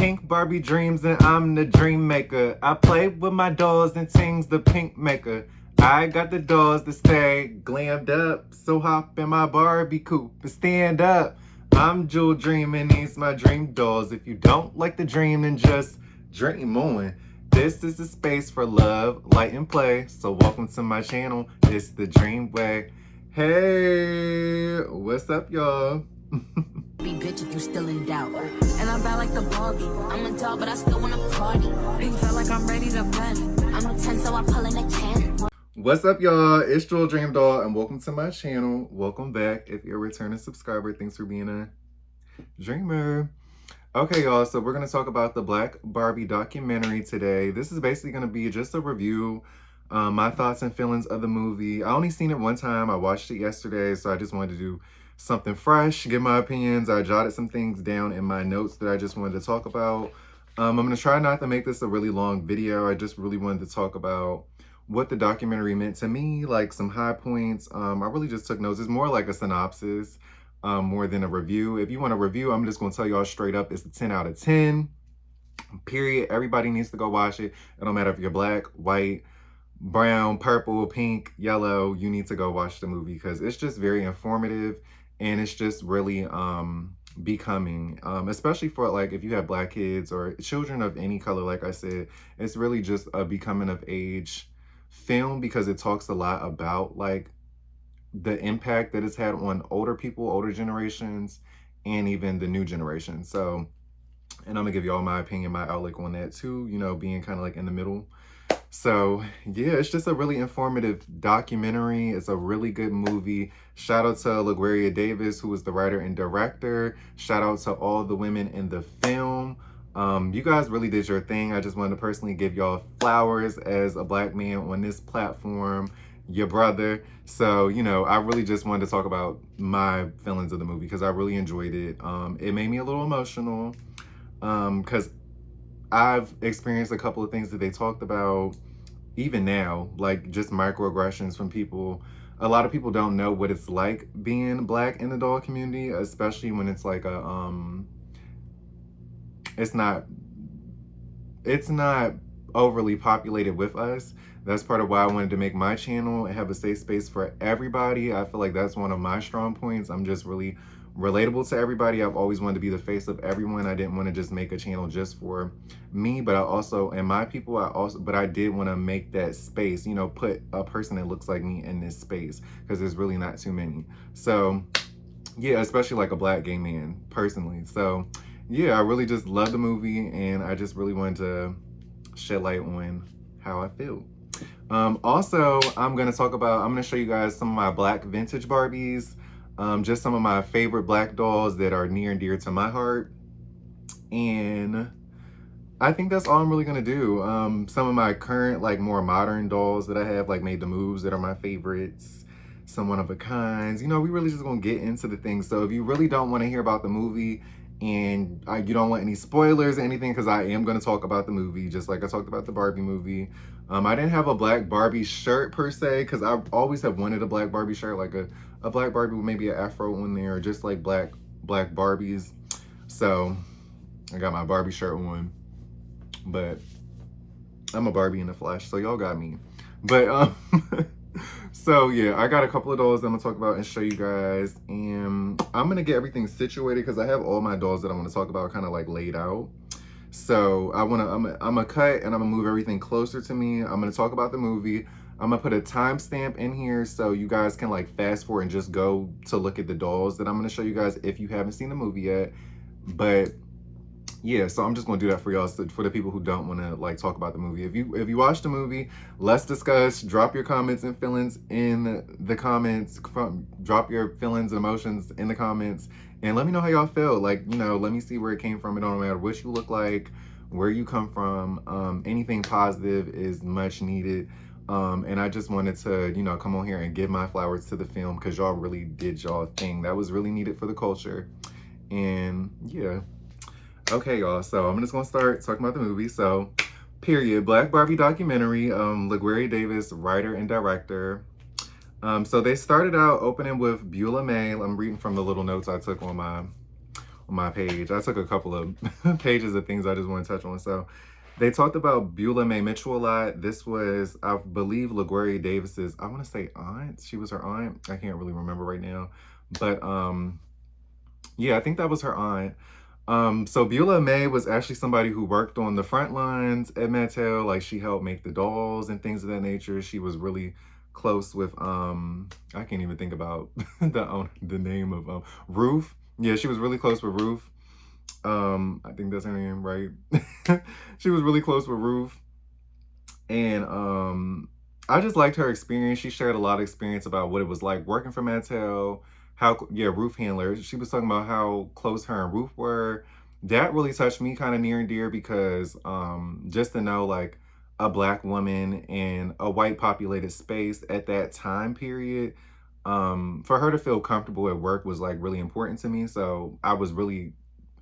pink Barbie dreams and I'm the dream maker. I play with my dolls and sings the pink maker. I got the dolls that stay glammed up, so hop in my Barbie coupe and stand up. I'm Jewel dreaming, these my dream dolls. If you don't like the dream, then just dream on. This is the space for love, light, and play. So welcome to my channel. It's the Dream Way. Hey, what's up, y'all? Be bitch if you still in doubt. And I'm bad like the Barbie. I'm a doll, but I still wanna party. You feel like I'm ready to bend. I'm a 10, so I pull in a 10. What's up, y'all? It's Jewel Dream Doll, and welcome to my channel. Welcome back. If you're a returning subscriber, thanks for being a dreamer. Okay, y'all, so we're going to talk about the Black Barbie documentary today. This is basically going to be just a review, my thoughts and feelings of the movie. I only seen it one time. I watched it yesterday, so I just wanted to do something fresh, give my opinions. I jotted some things down in my notes that I just wanted to talk about. I'm going to try not to make this a really long video. I just really wanted to talk about what the documentary meant to me, like some high points. I really just took notes. It's more like a synopsis. More than a review. If you want a review, I'm just going to tell y'all straight up, it's a 10 out of 10, period. Everybody needs to go watch it. It don't matter if you're black, white, brown, purple, pink, yellow, you need to go watch the movie because it's just very informative and it's just really becoming, especially for like if you have black kids or children of any color. Like I said, it's really just a becoming of age film because it talks a lot about like the impact that it's had on older people, older generations, and even the new generation. So, and I'm gonna give you all my opinion, my outlook on that too, you know, being kind of like in the middle. So yeah, it's just a really informative documentary. It's a really good movie. Shout out to LaGuerria Davis, who was the writer and director. Shout out to all the women in the film. You guys really did your thing. I just wanted to personally give y'all flowers as a black man on this platform, your brother. So, you know, I really just wanted to talk about my feelings of the movie because I really enjoyed it. It made me a little emotional because I've experienced a couple of things that they talked about even now, like just microaggressions from people. A lot of people don't know what it's like being black in the doll community, especially when it's like a it's not overly populated with us. That's part of why I wanted to make my channel and have a safe space for everybody. I feel like that's one of my strong points. I'm just really relatable to everybody. I've always wanted to be the face of everyone. I didn't want to just make a channel just for me, but I also, and my people, but I did want to make that space, you know, put a person that looks like me in this space because there's really not too many. So yeah, especially like a black gay man personally. So yeah, I really just love the movie and I just really wanted to shed light on how I feel. Also, I'm going to show you guys some of my black vintage Barbies, just some of my favorite black dolls that are near and dear to my heart. And I think that's all I'm really going to do. Some of my current, like more modern dolls that I have, like made the moves that are my favorites, some one of a kinds. You know, we really just going to get into the things. So if you really don't want to hear about the movie and you don't want any spoilers or anything, because I am going to talk about the movie, just like I talked about the Barbie movie. I didn't have a black Barbie shirt per se, because I always have wanted a black Barbie shirt, like a black Barbie with maybe an afro on there, or just like black Barbies. So I got my Barbie shirt on, but I'm a Barbie in the flesh, so y'all got me. But so yeah, I got a couple of dolls I'm gonna talk about and show you guys, and I'm gonna get everything situated because I have all my dolls that I want to talk about kind of like laid out. So I'm gonna cut and I'm gonna move everything closer to me. I'm gonna talk about the movie. I'm gonna put a timestamp in here so you guys can like fast forward and just go to look at the dolls that I'm gonna show you guys if you haven't seen the movie yet. But yeah, so I'm just gonna do that for y'all, so for the people who don't want to like talk about the movie. If you watch the movie, let's discuss. Drop your comments and feelings in the comments. Drop your feelings and emotions in the comments, and let me know how y'all feel. Like, you know, let me see where it came from. It don't matter what you look like, where you come from. Anything positive is much needed. And I just wanted to, you know, come on here and give my flowers to the film because y'all really did y'all thing. That was really needed for the culture. And yeah. Okay, y'all, so I'm just gonna start talking about the movie. So, period, Black Barbie documentary, LaGuerria Davis, writer and director. So they started out opening with Beulah May. I'm reading from the little notes I took on my page. I took a couple of pages of things I just want to touch on. So they talked about Beulah May Mitchell a lot. This was, I believe, LaGuardia Davis's, I want to say aunt. She was her aunt. I can't really remember right now. But yeah, I think that was her aunt. So Beulah May was actually somebody who worked on the front lines at Mattel. Like, she helped make the dolls and things of that nature. She was really close with I can't even think about the name of Ruth. Yeah, she was really close with Ruth. I think that's her name, right? She was really close with Ruth. And I just liked her experience. She shared a lot of experience about what it was like working for Mattel. How, yeah, Ruth Handler. She was talking about how close her and Ruth were. That really touched me kind of near and dear because just to know, like, a Black woman in a white populated space at that time period, for her to feel comfortable at work was like really important to me. So I was really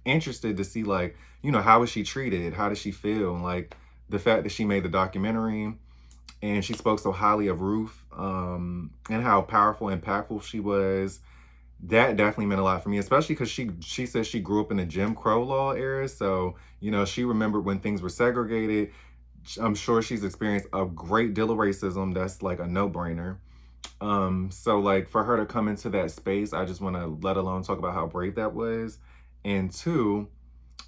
interested to see, like, you know, how was she treated? How does she feel? And like the fact that she made the documentary and she spoke so highly of Ruth, and how powerful, impactful she was. That definitely meant a lot for me, especially because she said she grew up in the Jim Crow law era. So, you know, she remembered when things were segregated. I'm sure she's experienced a great deal of racism. That's like a no-brainer. So like for her to come into that space, I just want to let alone talk about how brave that was. And two,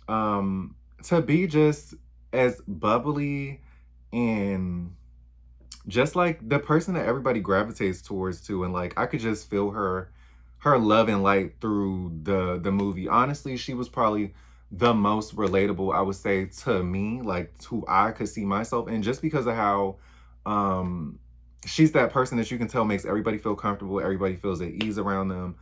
to be just as bubbly and just like the person that everybody gravitates towards too. And like I could just feel her love and light through the movie. Honestly, she was probably the most relatable, I would say, to me, like who I could see myself in, just because of how she's that person that you can tell makes everybody feel comfortable, everybody feels at ease around them.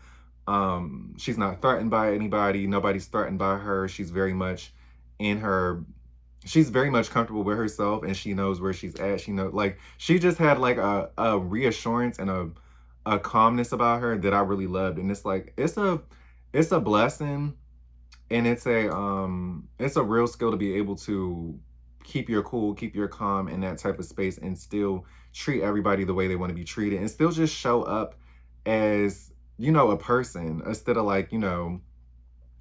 She's not threatened by anybody, nobody's threatened by her. She's very much in her, she's very much comfortable with herself, and she knows where she's at. She knows, like, she just had like a reassurance and a calmness about her that I really loved. And it's like it's a blessing, and it's a real skill to be able to keep your cool, keep your calm in that type of space and still treat everybody the way they want to be treated and still just show up as, you know, a person instead of like, you know,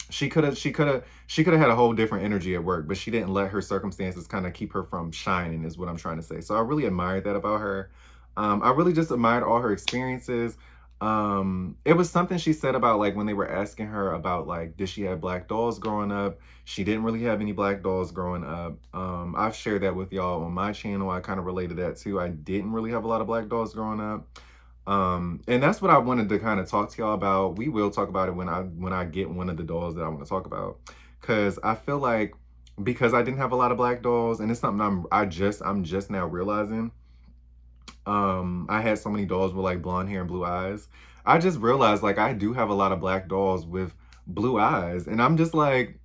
she could have had a whole different energy at work, but she didn't let her circumstances kind of keep her from shining, is what I'm trying to say. So I really admired that about her. I really just admired all her experiences. It was something she said about, like, when they were asking her about, like, did she have Black dolls growing up? She didn't really have any Black dolls growing up. I've shared that with y'all on my channel. I kind of related that too. I didn't really have a lot of Black dolls growing up. And that's what I wanted to kind of talk to y'all about. We will talk about it when I get one of the dolls that I want to talk about. Cause I feel like because I didn't have a lot of Black dolls, and it's something I'm just now realizing. I had so many dolls with like blonde hair and blue eyes. I just realized like I do have a lot of Black dolls with blue eyes. And I'm just like,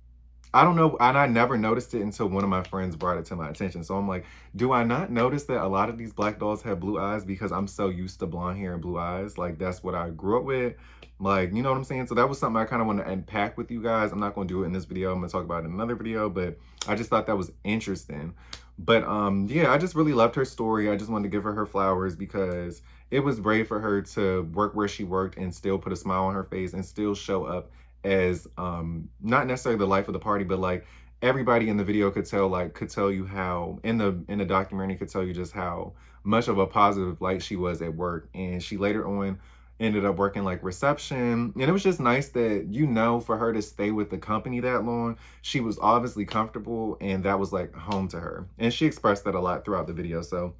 I don't know, and I never noticed it until one of my friends brought it to my attention. So I'm like, do I not notice that a lot of these Black dolls have blue eyes because I'm so used to blonde hair and blue eyes? Like, that's what I grew up with. Like, you know what I'm saying? So that was something I kind of want to unpack with you guys. I'm not going to do it in this video. I'm going to talk about it in another video, but I just thought that was interesting. But yeah, I just really loved her story. I just wanted to give her flowers because it was brave for her to work where she worked and still put a smile on her face and still show up as not necessarily the life of the party, but like everybody in the video could tell you how in the documentary could tell you just how much of a positive light she was at work. And she later on ended up working like reception, and it was just nice that, you know, for her to stay with the company that long, she was obviously comfortable and that was like home to her, and she expressed that a lot throughout the video. So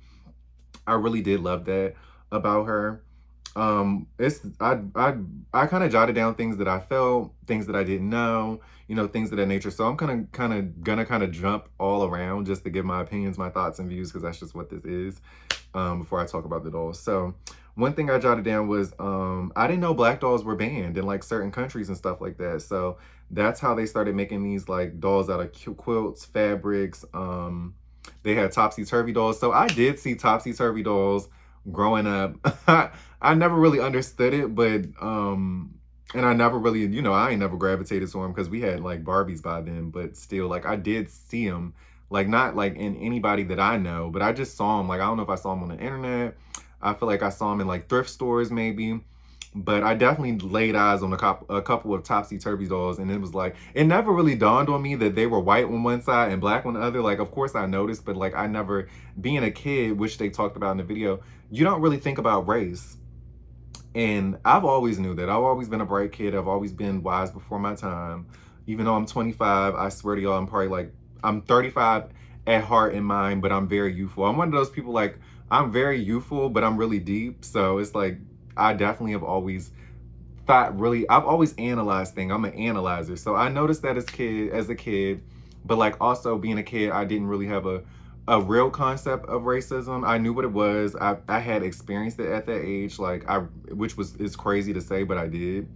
I really did love that about her. It's I kind of jotted down things that I felt, things that I didn't know, you know, things of that nature. So I'm gonna kind of jump all around just to give my opinions, my thoughts and views, because that's just what this is. Before I talk about the dolls. So one thing I jotted down was I didn't know Black dolls were banned in like certain countries and stuff like that. So that's how they started making these like dolls out of quilts, fabrics. They had topsy-turvy dolls. So I did see topsy-turvy dolls growing up. I never really understood it, but and I never really, you know, I ain't never gravitated to them because we had like Barbies by then, but still, like, I did see them, like, not like in anybody that I know, but I just saw them. Like, I don't know if I saw them on the internet. I feel like I saw them in like thrift stores maybe, But I definitely laid eyes on a couple of topsy-turvy dolls, and it was like, it never really dawned on me that they were white on one side and black on the other. Like, of course I noticed, but like I never, being a kid, which they talked about in the video, you don't really think about race. And I've always knew that. I've always been a bright kid. I've always been wise before my time. Even though I'm 25, I swear to y'all, I'm probably like, I'm 35 at heart and mind, but I'm very youthful. I'm one of those people, like, I'm very youthful, but I'm really deep. So it's like, I definitely have always thought really, I've always analyzed things. I'm an analyzer. So I noticed that as a kid, but like also being a kid, I didn't really have a real concept of racism. I knew what it was. I had experienced it at that age, like which is crazy to say, but I did.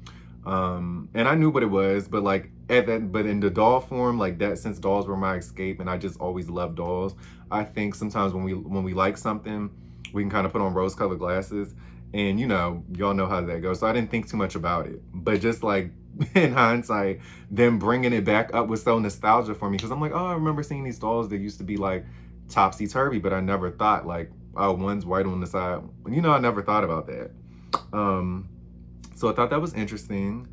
And I knew what it was, but like but in the doll form, like that, since dolls were my escape and I just always loved dolls, I think sometimes when we like something, we can kind of put on rose-colored glasses, and y'all know how that goes. So I didn't think too much about it, but just like in hindsight, them bringing it back up was so nostalgia for me, because I'm like, oh, I remember seeing these dolls that used to be like topsy-turvy, but I never thought like, oh, one's white on the side. I never thought about that. So I thought that was interesting.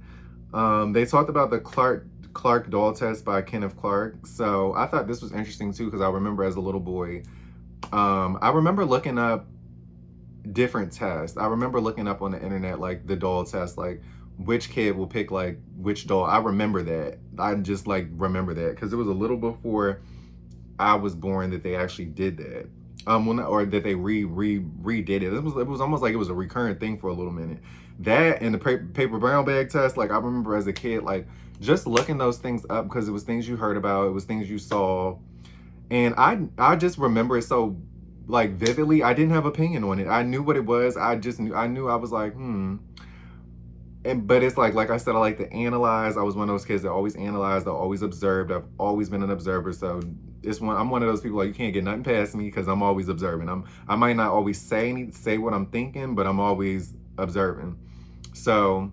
They talked about the Clark doll test by Kenneth Clark. So I thought this was interesting too, because I remember as a little boy, I remember looking up different tests. I remember looking up on the internet, like the doll test, like which kid will pick like which doll. I remember that. I just like remember that because it was a little before I was born that they actually did that. Or that they redid it. It was almost like it was a recurrent thing for a little minute. That and the paper brown bag test, like I remember as a kid, like just looking those things up because it was things you heard about, it was things you saw, and I just remember it so like vividly. I didn't have opinion on it. I knew what it was. I knew I was like, but it's like I said, I like to analyze. I was one of those kids that always analyzed, I always observed. I've always been an observer. So I'm one of those people, like, you can't get nothing past me because I'm always observing. I might not always say what I'm thinking, but I'm always observing. So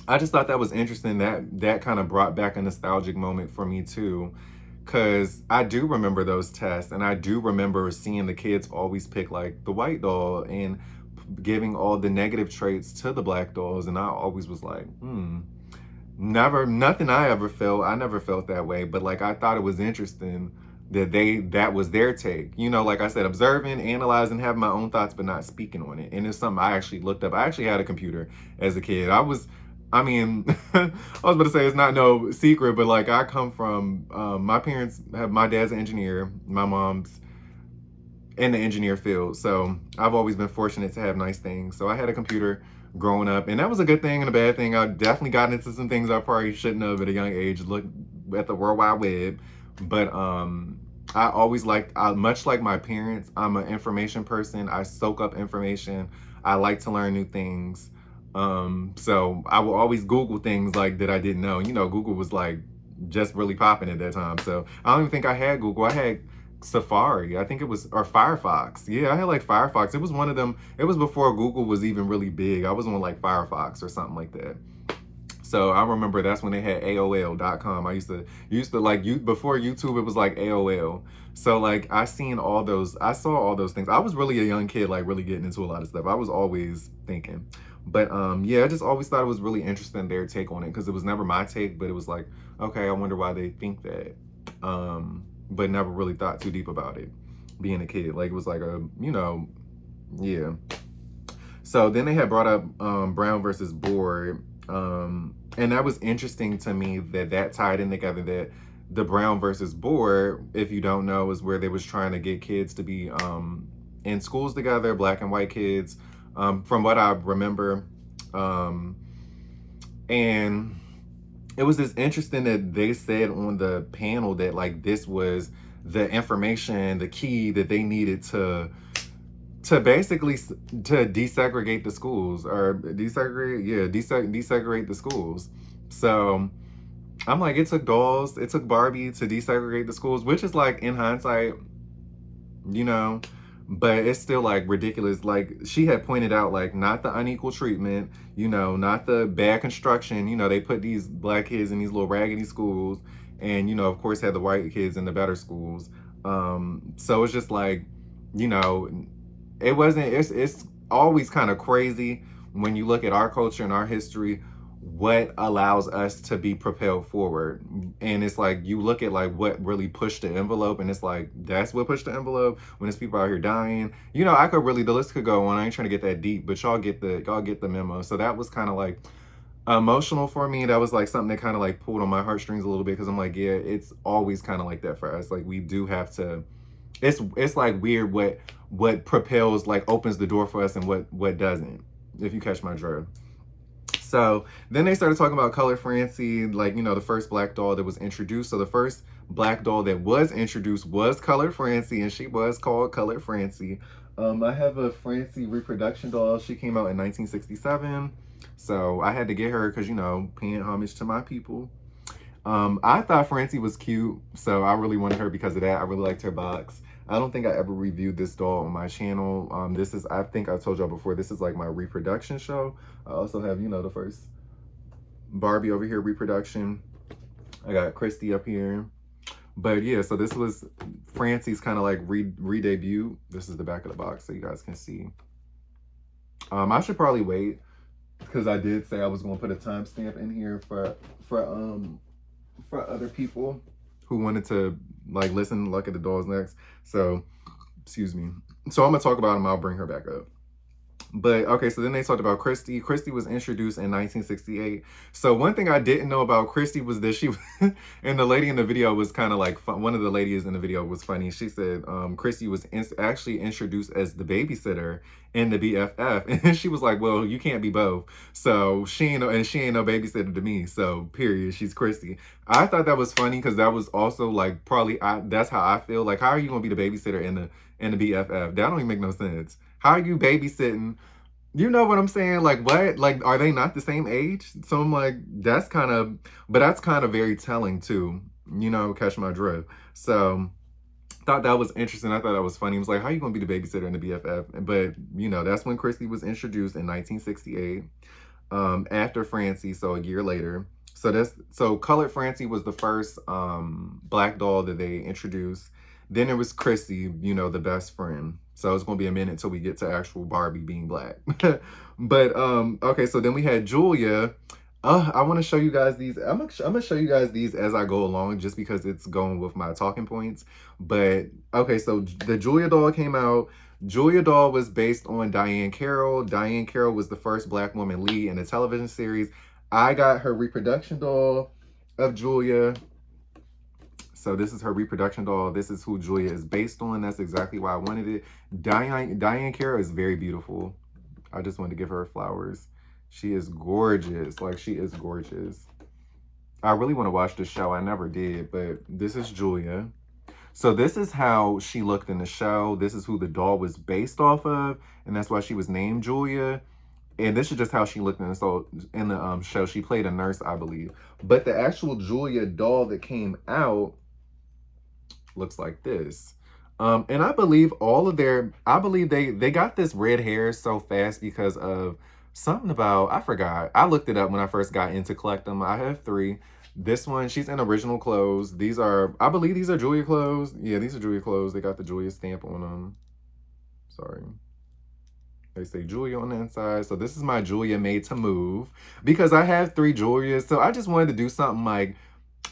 I just thought that was interesting. That kind of brought back a nostalgic moment for me too, because I do remember those tests, and I do remember seeing the kids always pick like the white doll and giving all the negative traits to the black dolls, and I always was like, nothing I ever felt. I never felt that way, but like I thought it was interesting that was their take. Like I said, observing, analyzing, having my own thoughts, but not speaking on it. And it's something I actually looked up. I actually had a computer as a kid. I mean, I was about to say it's not no secret, but like I come from, my dad's an engineer, my mom's in the engineer field. So I've always been fortunate to have nice things. So I had a computer growing up, and that was a good thing and a bad thing. I definitely got into some things I probably shouldn't have at a young age. Look at the World Wide Web. But I always much like my parents, I'm an information person. I soak up information. I like to learn new things. So I will always Google things like that I didn't know. Google was like just really popping at that time. So I don't even think I had Google. I had Safari, I think it was, or Firefox. Yeah, I had like Firefox. It was one of them. It was before Google was even really big. I was on like Firefox or something like that. So I remember that's when they had AOL.com. I used to like, before YouTube, it was like AOL. So like I saw all those things. I was really a young kid, like really getting into a lot of stuff. I was always thinking. But yeah, I just always thought it was really interesting, their take on it, because it was never my take, but it was like, okay, I wonder why they think that. But never really thought too deep about it being a kid. Like it was like yeah. So then they had brought up Brown versus Board. And that was interesting to me that tied in together, that the Brown versus Board, if you don't know, is where they was trying to get kids to be in schools together, black and white kids, from what I remember. And it was just interesting that they said on the panel that like this was the information, the key that they needed to basically to desegregate the schools, or desegregate the schools. So I'm like, it took Barbie to desegregate the schools, which is like, in hindsight, but it's still like ridiculous. Like she had pointed out, like, not the unequal treatment, not the bad construction. They put these black kids in these little raggedy schools, and of course had the white kids in the better schools. So it's just like, it's always kind of crazy when you look at our culture and our history, what allows us to be propelled forward. And it's like, you look at like what really pushed the envelope, and it's like, that's what pushed the envelope, when there's people out here dying. You know, I could really, the list could go on. I ain't trying to get that deep, but y'all get the memo. So that was kind of like emotional for me. That was like something that kind of like pulled on my heartstrings a little bit, because I'm like, yeah, it's always kind of like that for us. Like, we do have to, it's like weird what propels, like opens the door for us, and what doesn't, if you catch my drift. So then they started talking about Colored Francie, like, you know, the first black doll that was introduced. So the first black doll that was introduced was Colored Francie, and she was called Colored Francie. I have a Francie reproduction doll. She came out in 1967. So I had to get her because, you know, paying homage to my people. I thought Francie was cute, so I really wanted her because of that. I really liked her box. I don't think I ever reviewed this doll on my channel. This is, I think I told y'all before, this is like my reproduction show. I also have, you know, the first Barbie over here, reproduction. I got Christy up here. But yeah, so this was Francie's kind of like re-debut. This is the back of the box so you guys can see. I should probably wait, because I did say I was going to put a timestamp in here for other people who wanted to like listen, look at the dolls next. So, excuse me. So I'm gonna talk about them. I'll bring her back up. But okay, so then they talked about Christy. Christy was introduced in 1968. So one thing I didn't know about Christy was that she was, and the lady in the video was kind of like fun. One of the ladies in the video was funny. She said Christy was actually introduced as the babysitter in the BFF, and she was like, "Well, you can't be both." So she ain't no babysitter to me. So period, she's Christy. I thought that was funny because that was also like probably that's how I feel. Like, how are you gonna be the babysitter in the BFF? That don't even make no sense. How are you babysitting? You know what I'm saying? Like, what? Like, are they not the same age? So I'm like, that's kind of very telling too. You know, catch my drift. So thought that was interesting. I thought that was funny. It was like, how you gonna be the babysitter in the BFF? But you know, that's when Christy was introduced in 1968. After Francie, so a year later. So Colored Francie was the first black doll that they introduced. Then there was Christy, you know, the best friend. So it's going to be a minute till we get to actual Barbie being black. But, okay, so then we had Julia. I want to show you guys these. I'm gonna show you guys these as I go along, just because it's going with my talking points. But, okay, so the Julia doll came out. Julia doll was based on Diane Carroll. Diane Carroll was the first black woman lead in a television series. I got her reproduction doll of Julia. So this is her reproduction doll. This is who Julia is based on. That's exactly why I wanted it. Diane Carroll is very beautiful. I just wanted to give her flowers. She is gorgeous. Like, she is gorgeous. I really want to watch the show. I never did, but this is Julia. So this is how she looked in the show. This is who the doll was based off of, and that's why she was named Julia. And this is just how she looked in the show. She played a nurse, I believe. But the actual Julia doll that came out looks like this. And I believe they got this red hair so fast because of something about, I forgot. I looked it up when I first got into collecting them. I have 3. This one, she's in original clothes. I believe these are Julia clothes. Yeah, these are Julia clothes. They got the Julia stamp on them. Sorry. They say Julia on the inside. So this is my Julia made to move, because I have 3 Julias. So I just wanted to do something like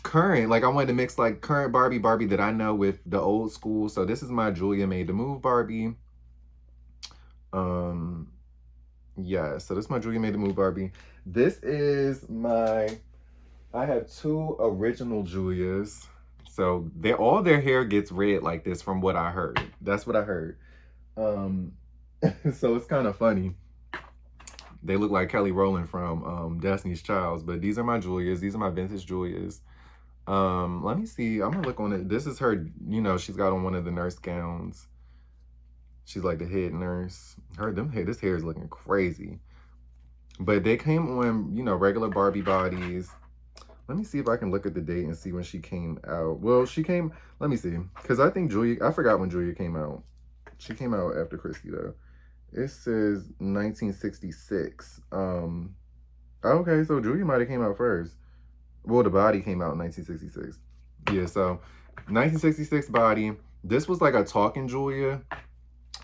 current. Like, I wanted to mix like current Barbie that I know with the old school. So this is my Julia made to move Barbie. Yeah, so this is my Julia made to move Barbie. This is I have 2 original Julias. So all their hair gets red like this, from what I heard. That's what I heard. So it's kind of funny. They look like Kelly Rowland from Destiny's Child. But these are my Julias. These are my vintage Julias. Let me see. I'm gonna look on it. This is her, you know, she's got on one of the nurse gowns. She's like the head nurse. This hair is looking crazy. But they came on, you know, regular Barbie bodies. Let me see if I can look at the date and see when she came out. Well, let me see. Because I think I forgot when Julia came out. She came out after Christy, though. It says 1966. Okay, so Julia might have came out first. Well, the body came out in 1966. Yeah, so 1966 body. This was like a talking Julia.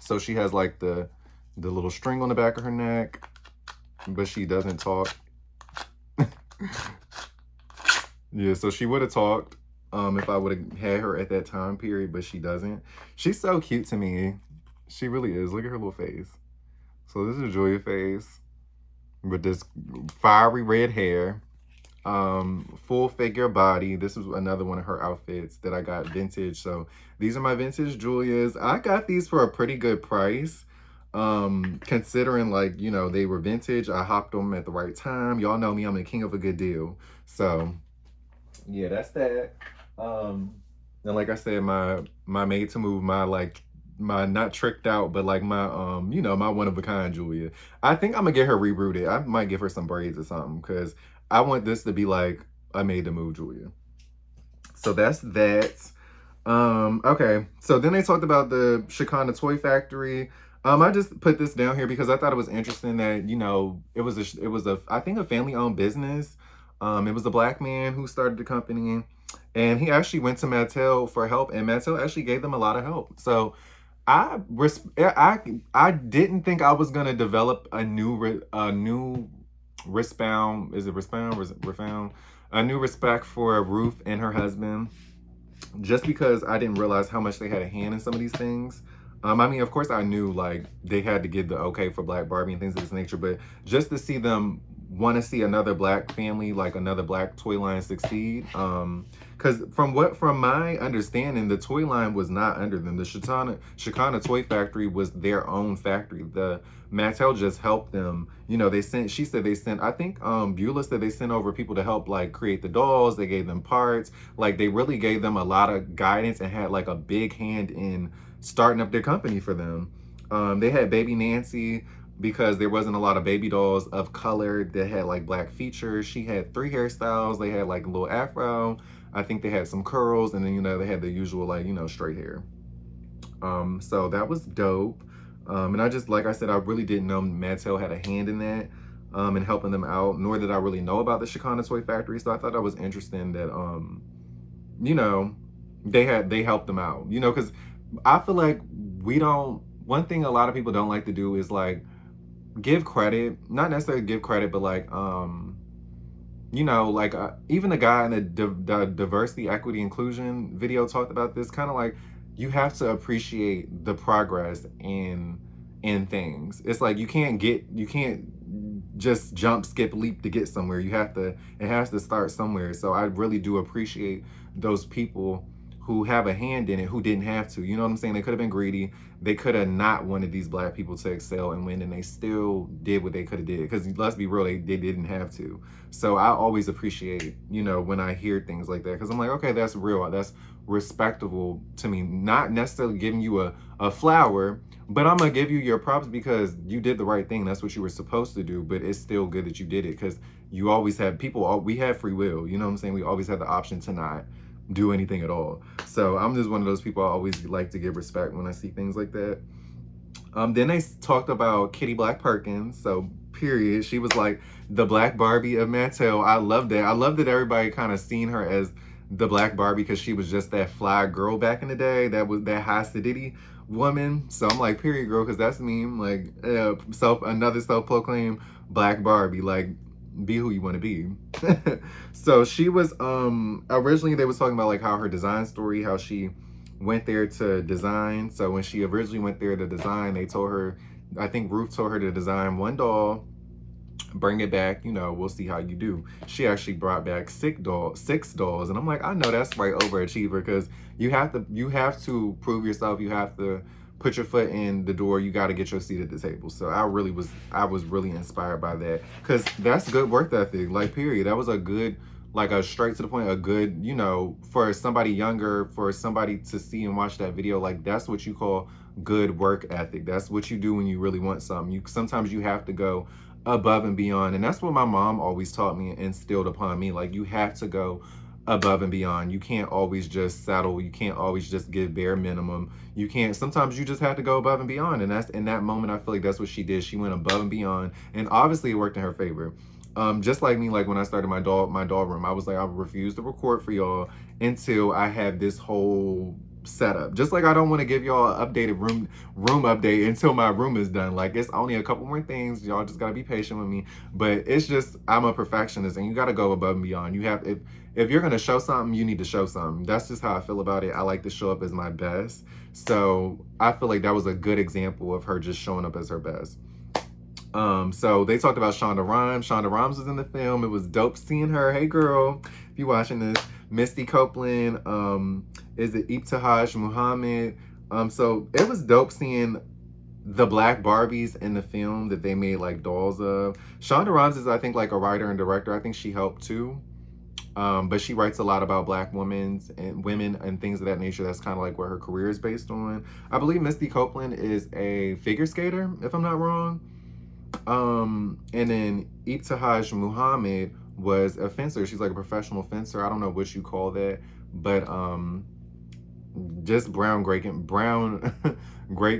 So she has like the little string on the back of her neck. but she doesn't talk. Yeah, so she would have talked if I would have had her at that time period, but she doesn't. She's so cute to me. She really is. Look at her little face. So this is Julia face with this fiery red hair, full figure body. This is another one of her outfits that I got vintage. So these are my vintage Julias. I got these for a pretty good price. Considering, like, you know, they were vintage. I hopped them at the right time. Y'all know me, I'm the king of a good deal. So yeah, that's that. And like I said, my made to move, my not tricked out, but like my you know, my one of a kind Julia. I think I'm gonna get her rerouted. I might give her some braids or something because I want this to be like a made to move Julia. So that's that. Okay. So then they talked about the Chicana Toy Factory. I just put this down here because I thought it was interesting that, you know, it was a I think a family owned business. It was a black man who started the company, and he actually went to Mattel for help, and Mattel actually gave them a lot of help. So I didn't think I was gonna develop a new respect. Is it respect? Refound a new respect for Ruth and her husband, just because I didn't realize how much they had a hand in some of these things. I mean, of course, I knew like they had to give the okay for Black Barbie and things of this nature, but just to see them want to see another black family, like another black toy line succeed. Because from my understanding, the toy line was not under them. The Chicana Toy Factory was their own factory. The Mattel just helped them. You know, she said they sent, I think Beulah said they sent over people to help like create the dolls. They gave them parts. Like they really gave them a lot of guidance and had like a big hand in starting up their company for them. They had Baby Nancy because there wasn't a lot of baby dolls of color that had like black features. She had 3 hairstyles. They had like a little afro. I think they had some curls, and then, you know, they had the usual, like, you know, straight hair. So that was dope. And I just, like I said, I really didn't know Mattel had a hand in that, and helping them out, nor did I really know about the Chicana Toy Factory. So I thought that was interesting that, you know, they helped them out, you know, because I feel like one thing a lot of people don't like to do is like give credit, not necessarily give credit, but like, you know, like even the guy in the diversity, equity, inclusion video talked about this, kind of like you have to appreciate the progress in things. It's like you can't just jump, skip, leap to get somewhere. It has to start somewhere. So I really do appreciate those people who have a hand in it, who didn't have to. You know what I'm saying? They could have been greedy. They could have not wanted these black people to excel and win, and they still did what they could have did. Because let's be real, they didn't have to. So I always appreciate, you know, when I hear things like that, because I'm like, okay, that's real. That's respectable to me. Not necessarily giving you a flower, but I'm going to give you your props because you did the right thing. That's what you were supposed to do. But it's still good that you did it, because you always have we have free will. You know what I'm saying? We always have the option to not do anything at all. So I'm just one of those people, I always like to give respect when I see things like that. Then they talked about Kitty Black Perkins. So period, she was like the Black Barbie of Mattel. I love that. I love that everybody kind of seen her as the Black Barbie because she was just that fly girl back in the day. That was that high sedity woman. So I'm like, period, girl, because that's me. Like another self-proclaimed Black Barbie. Like, be who you want to be. So she was originally they was talking about like how her design story, how she went there to design. So when she originally went there to design, they told her, I think Ruth told her to design 1 doll, bring it back, you know, we'll see how you do. She actually brought back 6 dolls, and I'm like, I know that's right, overachiever, because you have to prove yourself. You have to put your foot in the door. You got to get your seat at the table. So I was really inspired by that, because that's good work ethic, like, period. That was a good, like, a straight to the point, a good, you know, for somebody younger, for somebody to see and watch that video, like, that's what you call good work ethic. That's what you do when you really want something. Sometimes you have to go above and beyond, and that's what my mom always taught me and instilled upon me. Like, you have to go above and beyond. You can't always just settle. You can't always just give bare minimum. You can't. Sometimes you just have to go above and beyond, and that's in that moment. I feel like that's what she did. She went above and beyond, and obviously it worked in her favor. Just like me, like when I started my doll room, I was like, I refuse to record for y'all until I have this whole setup. Just like I don't want to give y'all an updated room update until my room is done. Like, it's only a couple more things. Y'all just gotta be patient with me. But it's just, I'm a perfectionist, and you gotta go above and beyond. You have, if you're gonna show something, you need to show something. That's just how I feel about it. I like to show up as my best. So I feel like that was a good example of her just showing up as her best. So they talked about Shonda Rhimes. Shonda Rhimes was in the film. It was dope seeing her. Hey girl, if you're watching this. Misty Copeland, is it Ibtihaj Muhammad? So it was dope seeing the black Barbies in the film that they made like dolls of. Shonda Rhimes is, I think, like a writer and director. I think she helped too. But she writes a lot about black women and things of that nature. That's kind of like what her career is based on. I believe Misty Copeland is a figure skater, if I'm not wrong. And then Ibtihaj Muhammad was a fencer. She's like a professional fencer. I don't know what you call that, but just great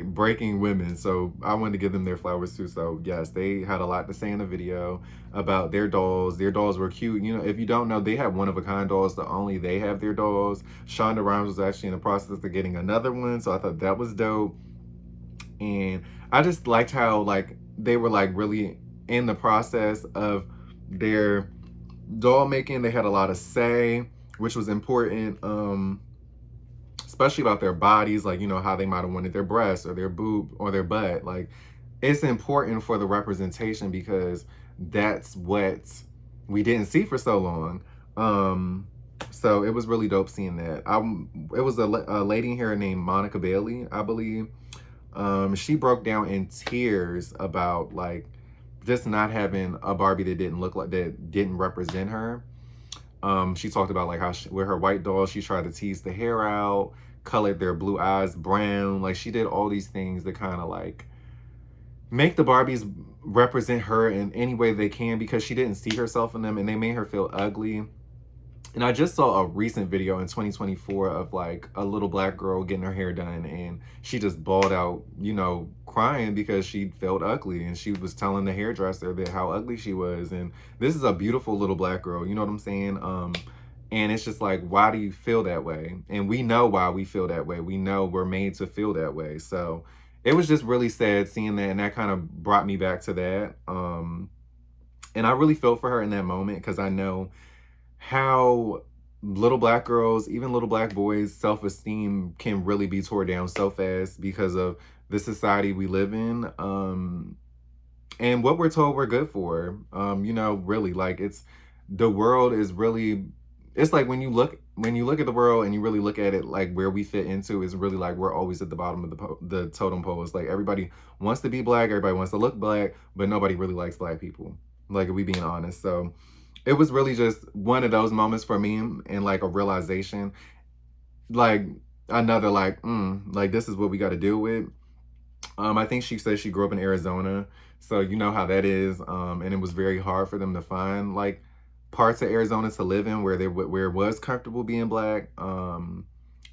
breaking women. So I wanted to give them their flowers too. So yes, they had a lot to say in the video about their dolls. Their dolls were cute. You know, if you don't know, they have one-of-a-kind dolls. Only they have their dolls. Shonda Rhimes was actually in the process of getting another one, so I thought that was dope. And I just liked how like they were like really in the process of their doll making. They had a lot of say, which was important, especially about their bodies, like, you know, how they might have wanted their breasts or their boob or their butt. Like, it's important for the representation because that's what we didn't see for so long. So it was really dope seeing that. It was a lady in here named Monica Bailey, I believe. She broke down in tears about like just not having a Barbie that didn't represent her. She talked about like how with her white dolls, she tried to tease the hair out, colored their blue eyes brown. Like, she did all these things that kind of like make the Barbies represent her in any way they can, because she didn't see herself in them and they made her feel ugly. And I just saw a recent video in 2024 of like a little black girl getting her hair done, and she just bawled out, you know, crying because she felt ugly, and she was telling the hairdresser that how ugly she was. And this is a beautiful little black girl, you know what I'm saying? And it's just like, why do you feel that way? And we know why we feel that way. We know we're made to feel that way. So it was just really sad seeing that, and that kind of brought me back to that. And I really felt for her in that moment, because I know how little black girls, even little black boys, self-esteem can really be tore down so fast because of the society we live in, and what we're told we're good for. You know, really, like, the world is really, it's like when you look at the world and you really look at it, like where we fit into is really like we're always at the bottom of the totem pole. It's like everybody wants to be black, everybody wants to look black, but nobody really likes black people, like, if we being honest. So it was really just one of those moments for me, and like a realization, like another like this is what we got to deal with. I think she said she grew up in Arizona, so you know how that is. And it was very hard for them to find like parts of Arizona to live in where it was comfortable being black.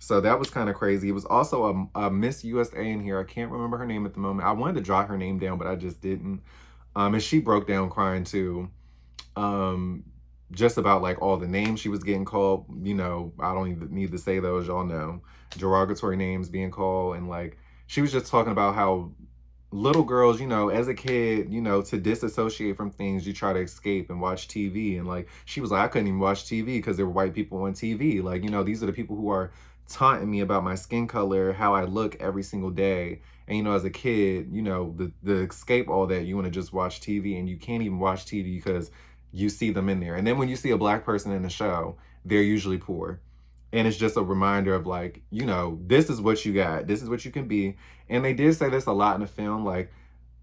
So that was kind of crazy. It was also a Miss USA in here. I can't remember her name at the moment. I wanted to jot her name down, but I just didn't. And she broke down crying too. Just about like all the names she was getting called. You know, I don't even need to say those, y'all know, derogatory names being called. And like, she was just talking about how little girls, you know, as a kid, you know, to disassociate from things, you try to escape and watch TV. And like, she was like, I couldn't even watch TV because there were white people on TV. Like, you know, these are the people who are taunting me about my skin color, how I look every single day. And, you know, as a kid, you know, the escape all that, you want to just watch TV, and you can't even watch TV because you see them in there. And then when you see a black person in the show, they're usually poor. And it's just a reminder of like, you know, this is what you got. This is what you can be. And they did say this a lot in the film, like,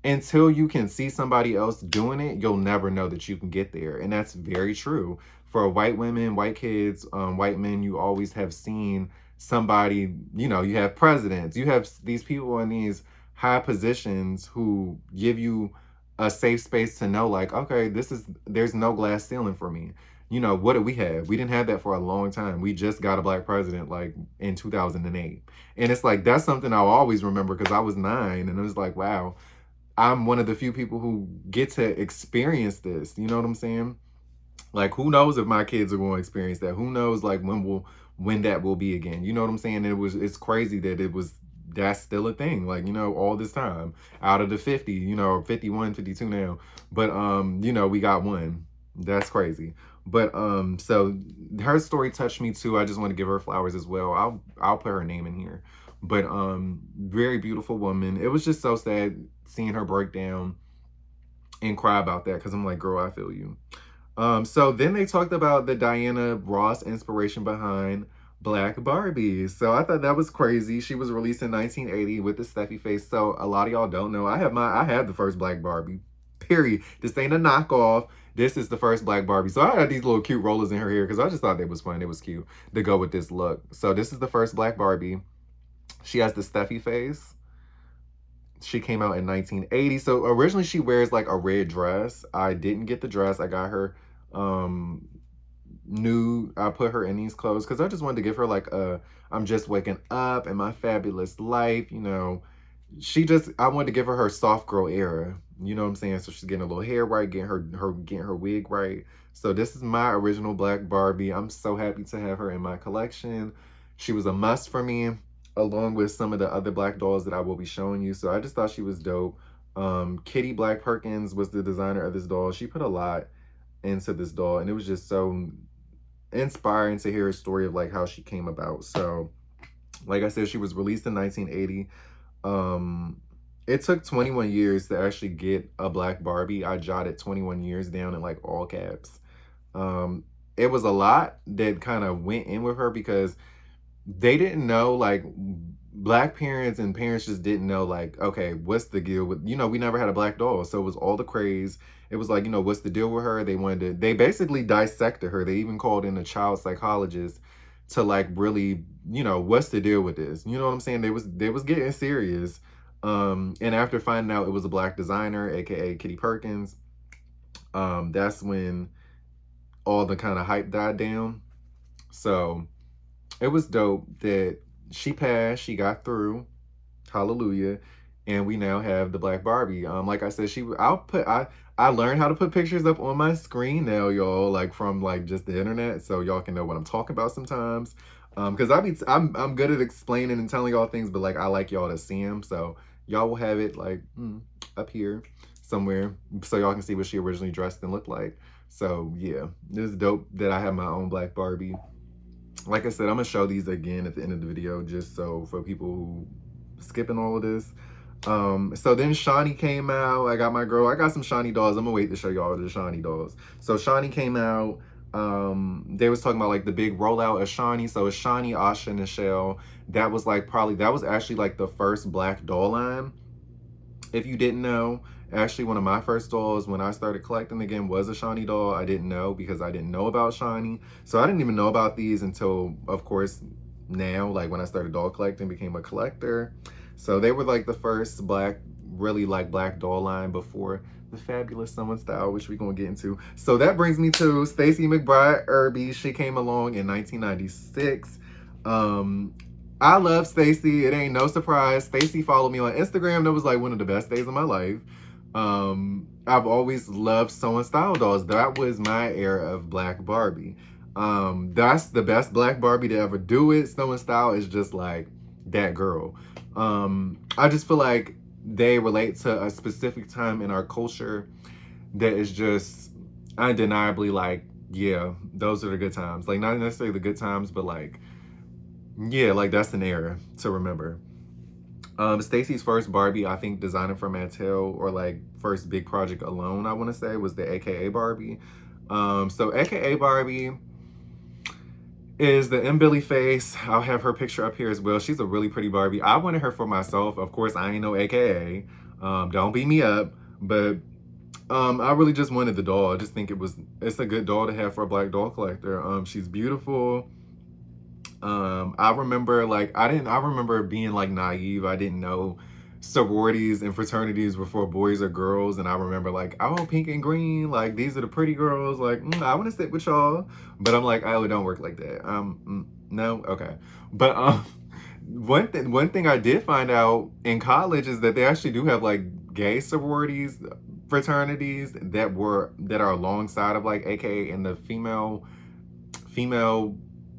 until you can see somebody else doing it, you'll never know that you can get there. And that's very true. For white women, white kids, white men, you always have seen somebody, you know, you have presidents, you have these people in these high positions who give you a safe space to know like, okay, there's no glass ceiling for me. You know, what did we have? We didn't have that for a long time. We just got a black president like in 2008. And it's like, that's something I'll always remember because I was 9, and it was like, wow, I'm one of the few people who get to experience this. You know what I'm saying? Like, who knows if my kids are going to experience that? Who knows like when when that will be again. You know what I'm saying? It's crazy that that's still a thing, like, you know, all this time out of the 50, you know, 51, 52 now. But you know, we got one. That's crazy. But so her story touched me too. I just want to give her flowers as well. I'll put her name in here. But very beautiful woman. It was just so sad seeing her break down and cry about that, because I'm like, girl, I feel you. So then they talked about the Diana Ross inspiration behind Black Barbie. So I thought that was crazy. She was released in 1980 with the Steffi face. So a lot of y'all don't know. I had the first Black Barbie. Period. This ain't a knockoff. This is the first Black Barbie. So I had these little cute rollers in her hair because I just thought they was fun. It was cute to go with this look. So this is the first Black Barbie. She has the Steffi face. She came out in 1980. So originally she wears like a red dress. I didn't get the dress. I got her nude. I put her in these clothes because I just wanted to give her like a I'm just waking up in my fabulous life, you know. I wanted to give her soft girl era, you know what I'm saying? So she's getting a little hair right, getting her wig right. So this is my original Black Barbie. I'm so happy to have her in my collection. She was a must for me, along with some of the other Black dolls that I will be showing you. So I just thought she was dope. Kitty Black Perkins was the designer of this doll. She put a lot into this doll, and it was just so inspiring to hear her story of like how she came about. So like I said, she was released in 1980. It took 21 years to actually get a Black Barbie. I jotted 21 years down in like all caps. It was a lot that kind of went in with her because they didn't know, like, Black parents and parents just didn't know, like, okay, what's the deal with, you know, we never had a Black doll. So it was all the craze. It was like, you know, what's the deal with her? They basically dissected her. They even called in a child psychologist to like really, you know, what's the deal with this? You know what I'm saying? They was getting serious. And after finding out it was a Black designer, aka Kitty Perkins, that's when all the kind of hype died down. So it was dope that she passed, she got through, hallelujah, and we now have the Black Barbie. Like I said, I learned how to put pictures up on my screen now, y'all, like from like just the internet, so y'all can know what I'm talking about sometimes. Because I'm good at explaining and telling y'all things, but like I like y'all to see them, so y'all will have it like up here somewhere, so y'all can see what she originally dressed and looked like. So yeah, it's dope that I have my own Black Barbie. Like I said, I'm gonna show these again at the end of the video, just so for people who skipping all of this. So then Shawnee came out. I got some Shawnee dolls. I'm gonna wait to show y'all the Shawnee dolls. So Shawnee came out. They was talking about like the big rollout of Shawnee. So it's Shawnee, Asha, and Nichelle. That was actually like the first Black doll line. If you didn't know, actually one of my first dolls when I started collecting again was a Shawnee doll. I didn't know because I didn't know about Shawnee. So I didn't even know about these until, of course, now, like when I started doll collecting, became a collector. So they were like the first really Black doll line before the fabulous Someone style, which we're gonna get into. So that brings me to Stacey McBride Irby. She came along in 1996. I love Stacey. It ain't no surprise. Stacey followed me on Instagram. That was like one of the best days of my life. I've always loved sewing style dolls. That was my era of Black Barbie. That's the best Black Barbie to ever do it. Sewing style is just like that girl. I just feel like they relate to a specific time in our culture that is just undeniably like, yeah, those are the good times. Like not necessarily the good times, but like, yeah, like that's an era to remember. Stacey's first Barbie, I think designer for Mattel, or like first big project alone, I want to say, was the AKA Barbie. So AKA Barbie is the M. Billy face. I'll have her picture up here as well. She's a really pretty Barbie. I wanted her for myself. Of course, I ain't no AKA. Don't beat me up. But I really just wanted the doll. I just think it's a good doll to have for a Black doll collector. She's beautiful. I remember being like naive. I didn't know sororities and fraternities were for boys or girls, and I remember like, oh, pink and green, like these are the pretty girls, like I want to sit with y'all, but I'm like, oh, it don't work like that. No, okay. But one thing I did find out in college is that they actually do have like gay sororities, fraternities that are alongside of like AKA, and the female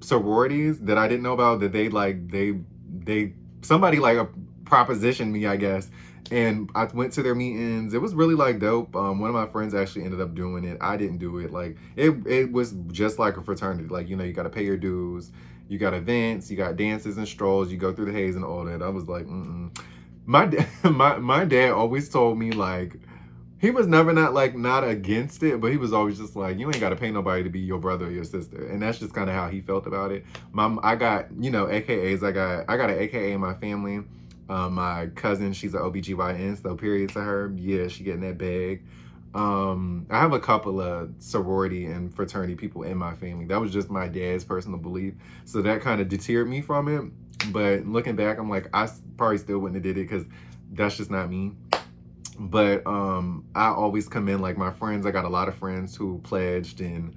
sororities that I didn't know about, that somebody like a propositioned me, I guess. And I went to their meetings. It was really like dope. One of my friends actually ended up doing it. I didn't do it. Like it was just like a fraternity. Like, you know, you got to pay your dues. You got events. You got dances and strolls. You go through the haze and all that. I was like, my dad always told me, like, he was never not against it, but he was always just like, you ain't got to pay nobody to be your brother or your sister. And that's just kind of how he felt about it. I got, you know, AKAs. I got an AKA in my family. My cousin, she's an OBGYN, so period to her. Yeah, she getting that bag. I have a couple of sorority and fraternity people in my family. That was just my dad's personal belief. So that kind of deterred me from it. But looking back, I'm like, I probably still wouldn't have did it because that's just not me. But I always commend like my friends. I got a lot of friends who pledged and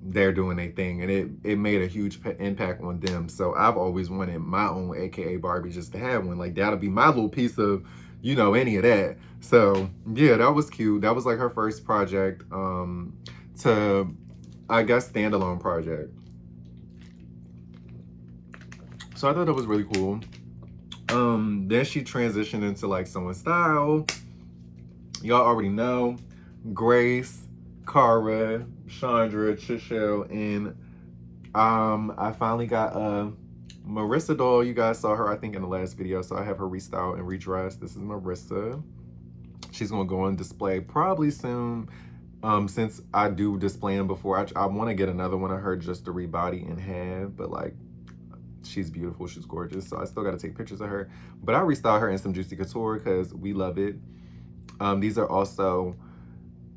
they're doing their thing, and it made a huge impact on them. So I've always wanted my own AKA Barbie, just to have one. Like, that'll be my little piece of, you know, any of that. So yeah, that was cute. That was like her first project, to, I guess, standalone project. So I thought that was really cool. Then she transitioned into like Sewing Style. Y'all already know Grace, Cara, Chandra, Trishelle, and I finally got Marissa doll. You guys saw her, I think, in the last video, so I have her restyled and redressed. This is Marissa. She's gonna go on display probably soon. Since I do display them before, I want to get another one of her just to rebody and have, but like, she's beautiful, she's gorgeous, so I still got to take pictures of her. But I restyled her in some Juicy Couture because we love it. These are also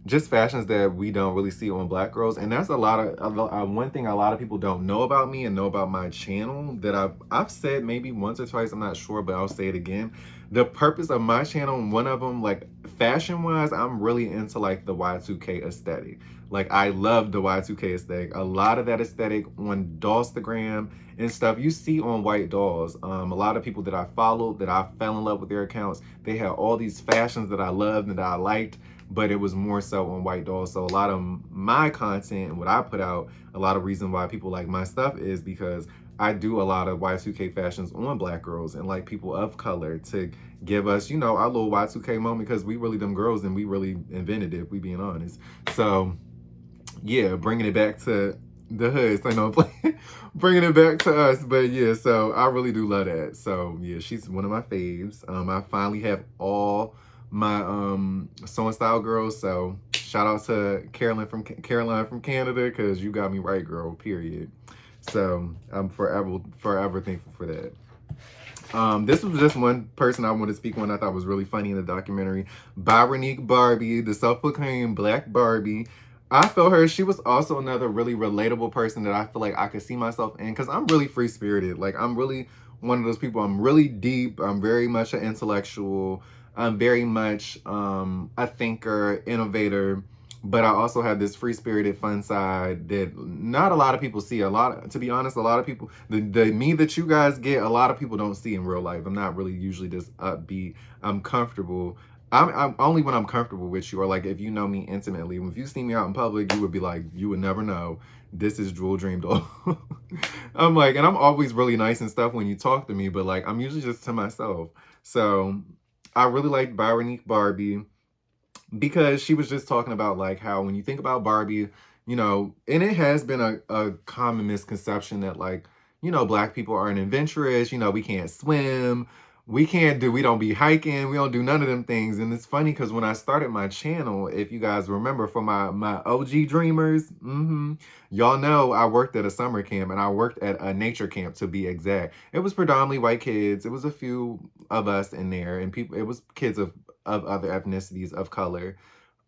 just fashions that we don't really see on Black girls, and that's a lot of one thing a lot of people don't know about me and know about my channel that I've said maybe once or twice, I'm not sure, but I'll say it again. The purpose of my channel, one of them, like fashion wise, I'm really into like the Y2K aesthetic. Like, I love the Y2K aesthetic. A lot of that aesthetic on Dollstagram and stuff you see on White Dolls. A lot of people that I followed, that I fell in love with their accounts, they had all these fashions that I loved and that I liked, but it was more so on White Dolls. So a lot of my content and what I put out, a lot of reason why people like my stuff is because I do a lot of Y2K fashions on Black girls and like people of color to give us, you know, our little Y2K moment, because we really them girls and we really invented it, if we being honest. So yeah, bringing it back to the hood. So no, bringing it back to us. But yeah, so I really do love that. So yeah, she's one of my faves. I finally have all my Sewing Style girls. So shout out to Caroline from Canada, because you got me right, girl, period. So I'm forever thankful for that. This was just one person I want to speak on I thought was really funny in the documentary. Barbie, the self-proclaimed Black Barbie. I felt her. She was also another really relatable person that I feel like I could see myself in, because I'm really free-spirited. Like, I'm really one of those people. I'm really deep. I'm very much an intellectual. I'm very much a thinker, innovator. But I also have this free-spirited, fun side that not a lot of people see. To be honest, a lot of people, the me that you guys get, a lot of people don't see in real life. I'm not really usually this upbeat. I'm comfortable. I'm only when I'm comfortable with you, or like if you know me intimately. If you see me out in public, you would be like, you would never know. This is Jewel Dream Doll. I'm like, and I'm always really nice and stuff when you talk to me, but like, I'm usually just to myself. So I really like Barbie, because she was just talking about like how when you think about Barbie, you know, and it has been a common misconception that like, you know, Black people aren't adventurous, you know, we can't swim, we don't be hiking, we don't do none of them things. And it's funny because when I started my channel, if you guys remember, for my OG dreamers, y'all know I worked at a summer camp, and I worked at a nature camp, to be exact. It was predominantly white kids. It was a few of us in there, and people, it was kids of other ethnicities, of color.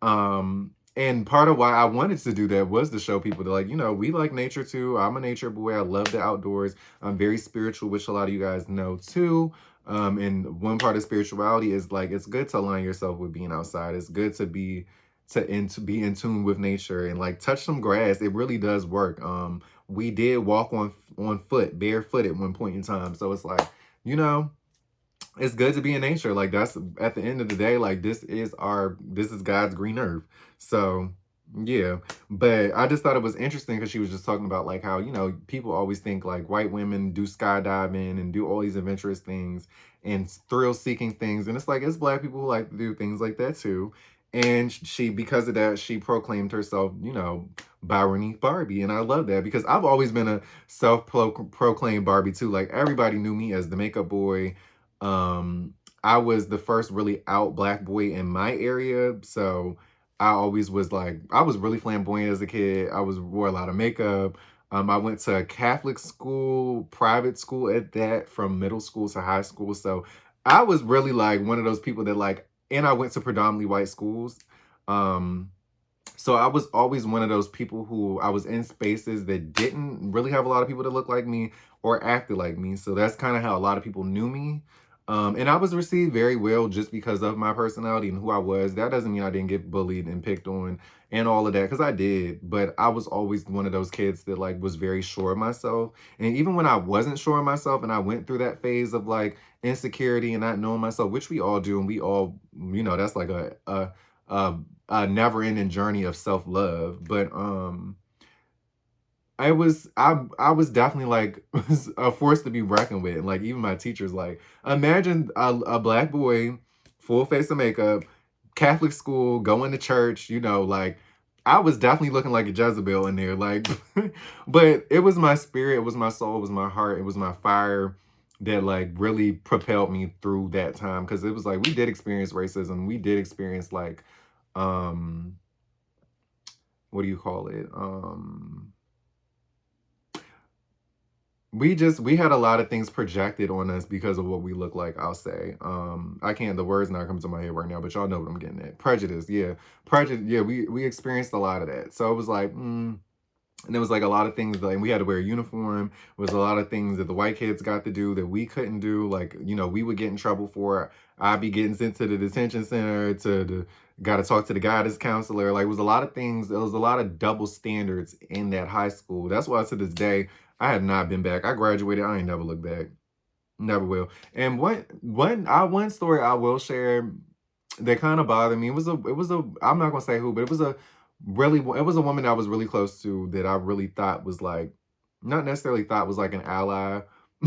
And part of why I wanted to do that was to show people that, like, you know, we like nature too. I'm a nature boy. I love the outdoors. I'm very spiritual, which a lot of you guys know too. And one part of spirituality is like, it's good to align yourself with being outside. It's good to be in tune with nature and like touch some grass. It really does work. We did walk on foot, barefoot at one point in time. So it's like, you know, it's good to be in nature. Like, that's at the end of the day, like, this is God's green earth. So Yeah, but I just thought it was interesting because she was just talking about like how, people always think like white women do skydiving and do all these adventurous things and thrill seeking things. And it's like, it's black people who like to do things like that too. And she, because of that, she proclaimed herself, Byronique Barbie. And I love that because I've always been a self-proclaimed Barbie too. Like everybody knew me as the makeup boy. I was the first really out black boy in my area. So I always was like, I was really flamboyant as a kid. Wore a lot of makeup. I went to a Catholic school, private school at that, from middle school to high school. So I was really like one of those people that like, and I went to predominantly white schools. Um, so I was always one of those people who I was in spaces that didn't really have a lot of people that looked like me or acted like me. So that's kind of how a lot of people knew me. And I was received very well just because of my personality and who I was. That doesn't mean I didn't get bullied and picked on and all of that, because I did. But I was always one of those kids that like was very sure of myself. And even when I wasn't sure of myself and I went through that phase of like insecurity and not knowing myself, which we all do, and we all, that's like a a never-ending journey of self-love. But I was definitely like a force to be reckoned with. Like even my teachers, like, imagine a black boy, full face of makeup, Catholic school, going to church, like I was definitely looking like a Jezebel in there. Like but it was my spirit, it was my soul, it was my heart, it was my fire that like really propelled me through that time. Cause it was like we did experience racism. We did experience like um what do you call it? We had a lot of things projected on us because of what we look like, I'll say. I can't, the words not coming to my head right now, but y'all know what I'm getting at. Prejudice, yeah. Prejudice, yeah, we experienced a lot of that. So it was like, and there was like a lot of things that, like, we had to wear a uniform. There was a lot of things that the white kids got to do that we couldn't do. Like, we would get in trouble for. I'd be getting sent to the detention center, got to talk to the guidance counselor. Like, it was a lot of things. There was a lot of double standards in that high school. That's why to this day, I have not been back. I graduated. I ain't never looked back. Never will. And one story I will share that kind of bothered me. It was a I'm not gonna say who, but it was a woman I was really close to that I really thought was like, not necessarily thought was like an ally,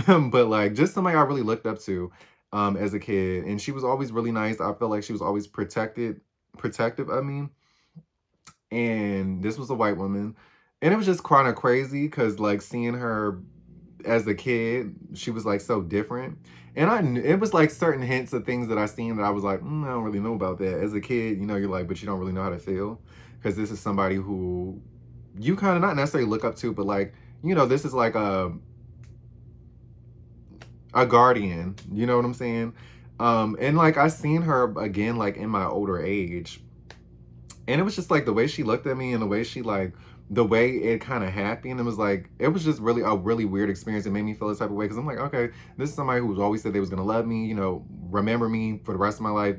but like just somebody I really looked up to as a kid. And she was always really nice. I felt like she was always protective of me. And this was a white woman. And it was just kind of crazy because like seeing her as a kid, she was like so different. And it was like certain hints of things that I seen that I was like, I don't really know about that. As a kid, you're like, but you don't really know how to feel. Because this is somebody who you kind of not necessarily look up to, but like, this is like a guardian. You know what I'm saying? And like I seen her again, like in my older age. And it was just like the way she looked at me and the way she like, the way it kind of happened, it was like, it was just really a really weird experience. It made me feel this type of way because I'm like, okay, this is somebody who's always said they was gonna love me, remember me for the rest of my life.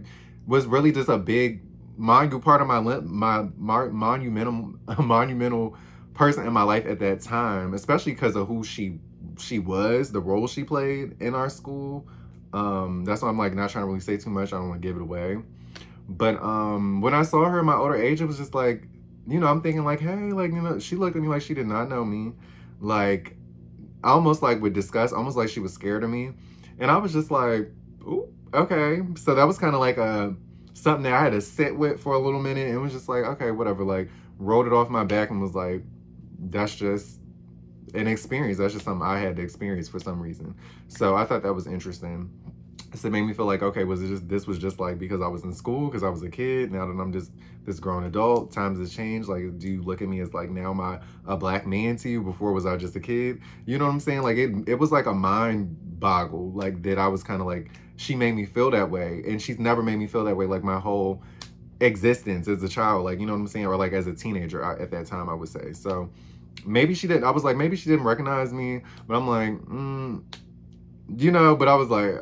Was really just a big part of monumental monumental person in my life at that time, especially because of who she was, the role she played in our school. That's why I'm like not trying to really say too much. I don't want to give it away. But when I saw her in my older age, it was just like, I'm thinking like, hey, like, she looked at me like she did not know me. Like, almost like with disgust, almost like she was scared of me. And I was just like, ooh, okay. So that was kind of like something that I had to sit with for a little minute. And it was just like, okay, whatever. Like, rolled it off my back and was like, that's just an experience. That's just something I had to experience for some reason. So I thought that was interesting. So it made me feel like, okay, this was just like because I was in school, because I was a kid. Now that I'm just this grown adult, times has changed. Like, do you look at me as like now a black man to you? Before was I just a kid? You know what I'm saying? Like it was like a mind boggle, like that I was kind of like, she made me feel that way. And she's never made me feel that way like my whole existence as a child, like, you know what I'm saying? Or like as a teenager at that time, I would say. So maybe she didn't, I was like, maybe she didn't recognize me, but I'm like, but I was like,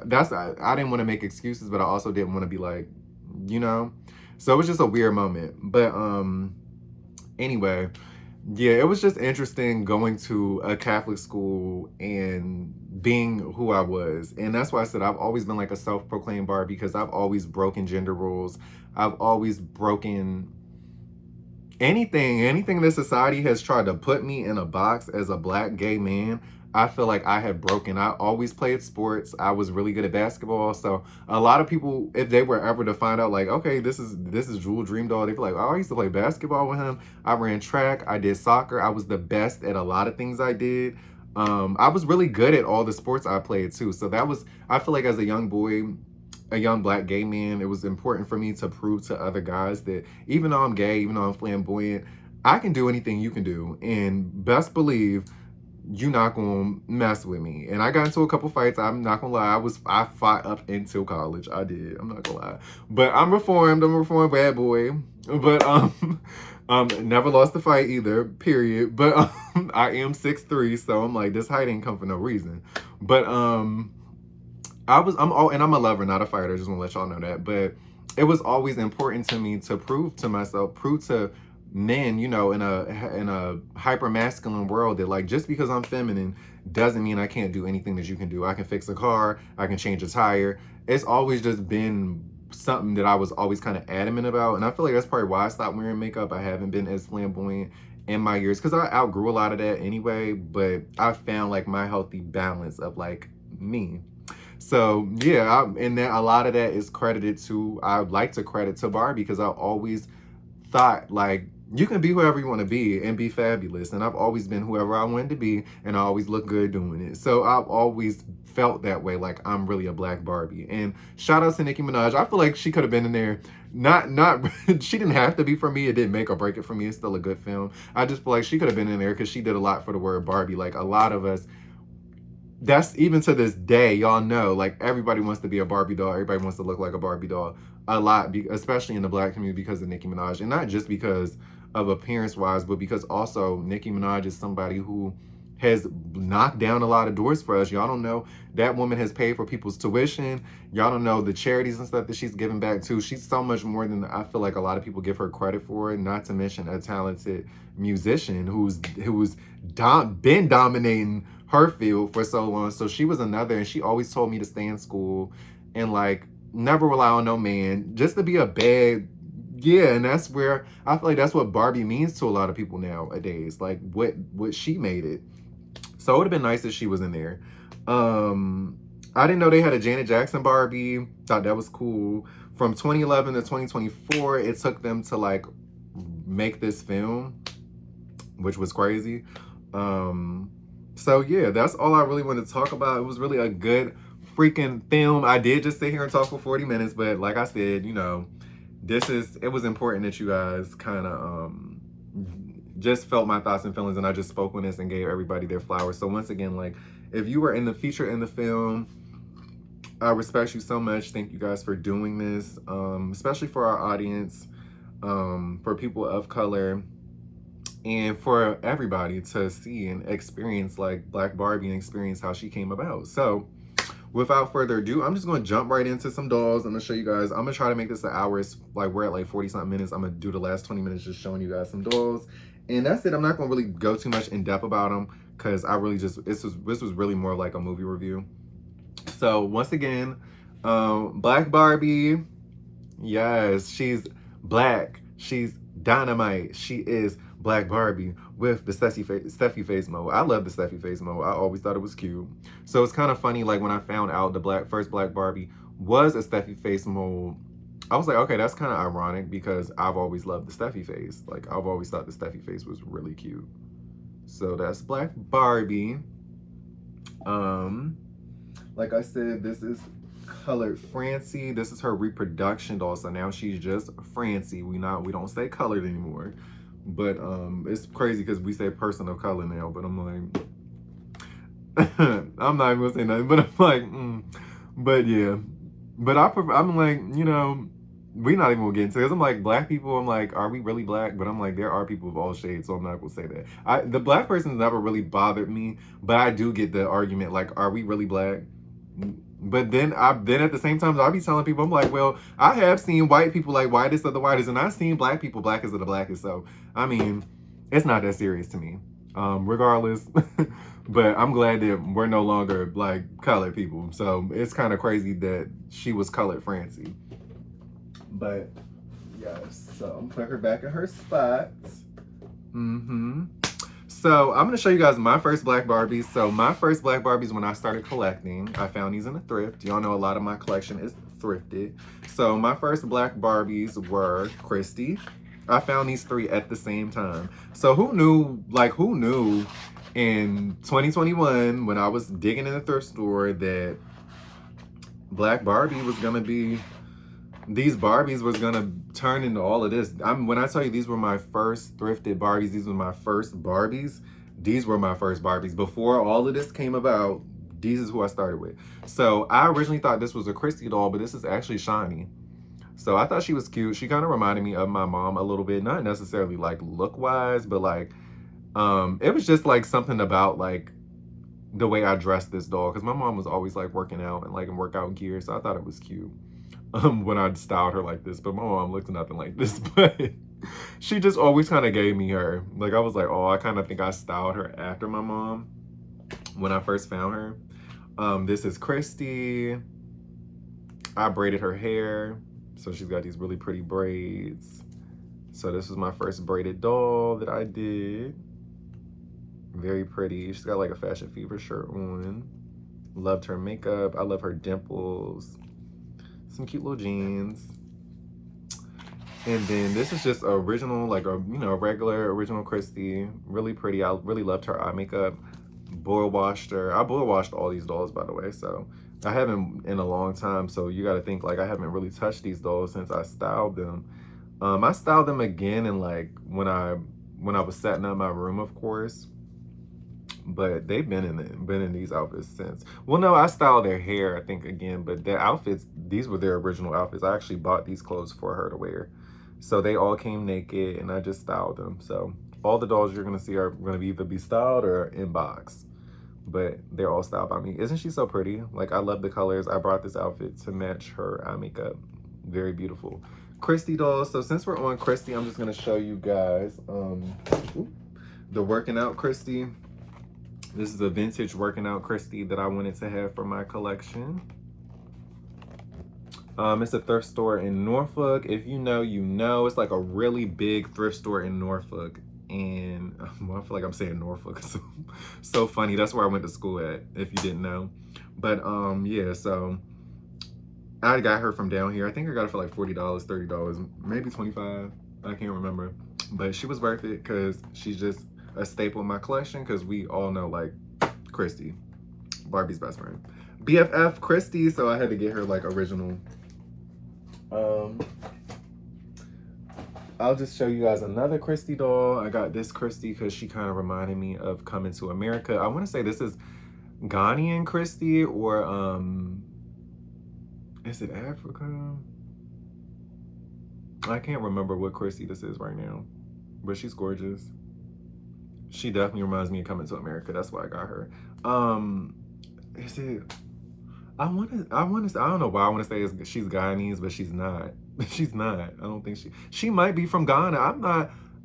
I didn't want to make excuses, but I also didn't want to be like, so it was just a weird moment. But anyway, yeah, it was just interesting going to a Catholic school and being who I was. And that's why I said I've always been like a self-proclaimed Barbie, because I've always broken gender rules. I've always broken anything that society has tried to put me in a box as a black gay man, I feel like I have broken. I always played sports. I was really good at basketball. So a lot of people, if they were ever to find out, like, okay, this is Jewel Dream Doll, they'd be like, oh, I used to play basketball with him. I ran track. I did soccer. I was the best at a lot of things I did. I was really good at all the sports I played too. So that was, I feel like as a young boy, a young black gay man, it was important for me to prove to other guys that even though I'm gay, even though I'm flamboyant, I can do anything you can do. And best believe you not gonna mess with me. And I got into a couple fights. I'm not gonna lie. I fought up until college. I did. I'm not gonna lie. But I'm reformed. I'm a reformed bad boy. But never lost the fight either. Period. But I am 6'3", so I'm like, this height ain't come for no reason. But I'm a lover, not a fighter. Just want to let y'all know that. But it was always important to me to prove to myself, prove to men, you know, in a hyper masculine world that like just because I'm feminine doesn't mean I can't do anything that you can do. I can fix a car, I can change a tire. It's always just been something that I was always kind of adamant about, and I feel like that's probably why I stopped wearing makeup. I haven't been as flamboyant in my years because I outgrew a lot of that anyway, but I found like my healthy balance of like me. So yeah, and that a lot of that is credited to, I would like to credit to Barbie, because I always thought like you can be whoever you want to be and be fabulous, and I've always been whoever I wanted to be, and I always look good doing it. So I've always felt that way, like I'm really a black Barbie. And shout out to Nicki Minaj. I feel like she could have been in there. Not she didn't have to be for me. It didn't make or break it for me. It's still a good film. I just feel like she could have been in there because she did a lot for the word Barbie. Like a lot of us, that's even to this day, y'all know, like everybody wants to be a Barbie doll. Everybody wants to look like a Barbie doll a lot, especially in the black community, because of Nicki Minaj. And not just because of appearance wise, but because also Nicki Minaj is somebody who has knocked down a lot of doors for us. Y'all don't know that woman has paid for people's tuition. Y'all don't know the charities and stuff that she's given back to. She's so much more than I feel like a lot of people give her credit for, not to mention a talented musician who's been dominating her field for so long. So she was another, and she always told me to stay in school and like never rely on no man, just to be a bad, yeah. And that's where I feel like that's what Barbie means to a lot of people nowadays, like what she made it. So it would have been nice if she was in there. I didn't know they had a Janet Jackson Barbie. Thought that was cool. From 2011 to 2024, it took them to like make this film, which was crazy. So yeah, that's all I really wanted to talk about. It was really a good freaking film. I did just sit here and talk for 40 minutes, but like I said, you know, it was important that you guys kind of just felt my thoughts and feelings, and I just spoke on this and gave everybody their flowers. So once again, like if you were in the feature in the film, I respect you so much. Thank you guys for doing this, especially for our audience, for people of color, and for everybody to see and experience like Black Barbie and experience how she came about. So without further ado, I'm just going to jump right into some dolls. I'm going to show you guys. I'm going to try to make this an hour. It's like we're at like 40 something minutes. I'm going to do the last 20 minutes just showing you guys some dolls. And that's it. I'm not going to really go too much in depth about them because I really just, this was really more like a movie review. So once again, Black Barbie, yes, she's black. She's dynamite. She is Black Barbie with the Steffi face mode. I love the Steffi face mode. I always thought it was cute. So it's kind of funny, like when I found out the first Black Barbie was a Steffi face mode, I was like, okay, that's kind of ironic because I've always loved the Steffi face. Like I've always thought the Steffi face was really cute. So that's Black Barbie. Like I said, this is colored Francie. This is her reproduction doll. So now she's just Francie. We don't say colored anymore. But it's crazy because we say person of color now, but I'm like I'm not even gonna say nothing, but I'm like but yeah. But I'm like, you know, we're not even gonna get into it because I'm like, black people, I'm like, are we really black? But I'm like, there are people of all shades, so I'm not gonna say that. The black person's never really bothered me, but I do get the argument, like, are we really black? But then at the same time, I'll be telling people, I'm like, well, I have seen white people like whitest of the whitest, and I've seen black people blackest of the blackest. So, I mean, it's not that serious to me, regardless. But I'm glad that we're no longer like colored people. So it's kind of crazy that she was colored Francie. But Yes, so I'm gonna put her back in her spot. So I'm gonna show you guys my first black Barbies. So my first black Barbies when I started collecting, I found these in a thrift. Y'all know a lot of my collection is thrifted. So my first black Barbies were Christy. I found these three at the same time. So who knew in 2021 when I was digging in the thrift store that black Barbie was gonna be, these Barbies was gonna turn into all of this. When I tell you these were my first thrifted Barbies, these were my first Barbies. These were my first Barbies. Before all of this came about, these is who I started with. So I originally thought this was a Christy doll, but this is actually Shani. So I thought she was cute. She kind of reminded me of my mom a little bit, not necessarily like look wise, but like it was just like something about like the way I dressed this doll, because my mom was always like working out and like in workout gear, so I thought it was cute when I styled her like this. But my mom looked nothing like this, but she just always kind of gave me her. Like I was like, oh, I kind of think I styled her after my mom when I first found her. This is Christy. I braided her hair, so she's got these really pretty braids. So this was my first braided doll that I did. Very pretty. She's got like a Fashion Fever shirt on. Loved her makeup. I love her dimples. Some cute little jeans. And then this is just original, like a regular original Christy. Really pretty. I really loved her eye makeup. Boil washed her. I boil washed all these dolls, by the way. So I haven't in a long time. So you got to think like I haven't really touched these dolls since I styled them. I styled them again and like when I was setting up my room, of course. But they've been in these outfits since. Well, no, I styled their hair, I think, again. But their outfits, these were their original outfits. I actually bought these clothes for her to wear. So they all came naked, and I just styled them. So all the dolls you're going to see are going to either be styled or in box. But they're all styled by me. Isn't she so pretty? Like, I love the colors. I brought this outfit to match her eye makeup. Very beautiful. Christy dolls. So since we're on Christy, I'm just going to show you guys the working out Christy. This is a vintage working out Christy that I wanted to have for my collection. It's a thrift store in Norfolk. If you know, you know. It's like a really big thrift store in Norfolk. And well, I feel like I'm saying Norfolk. So funny. That's where I went to school at, if you didn't know. But yeah, so I got her from down here. I think I got it for like $40, $30, maybe $25. I can't remember. But she was worth it because she's just a staple in my collection, because we all know like Christy, Barbie's best friend, BFF Christy. So I had to get her like original. I'll just show you guys another Christy doll. I got this Christy because she kind of reminded me of Coming to America. I want to say this is Ghanaian Christy, or is it Africa? I can't remember what Christy this is right now, but she's gorgeous. She definitely reminds me of Coming to America. That's why I got her. Is it? I don't know why I want to say she's Guyanese, but she's not. She's not. I don't think she might be from Ghana.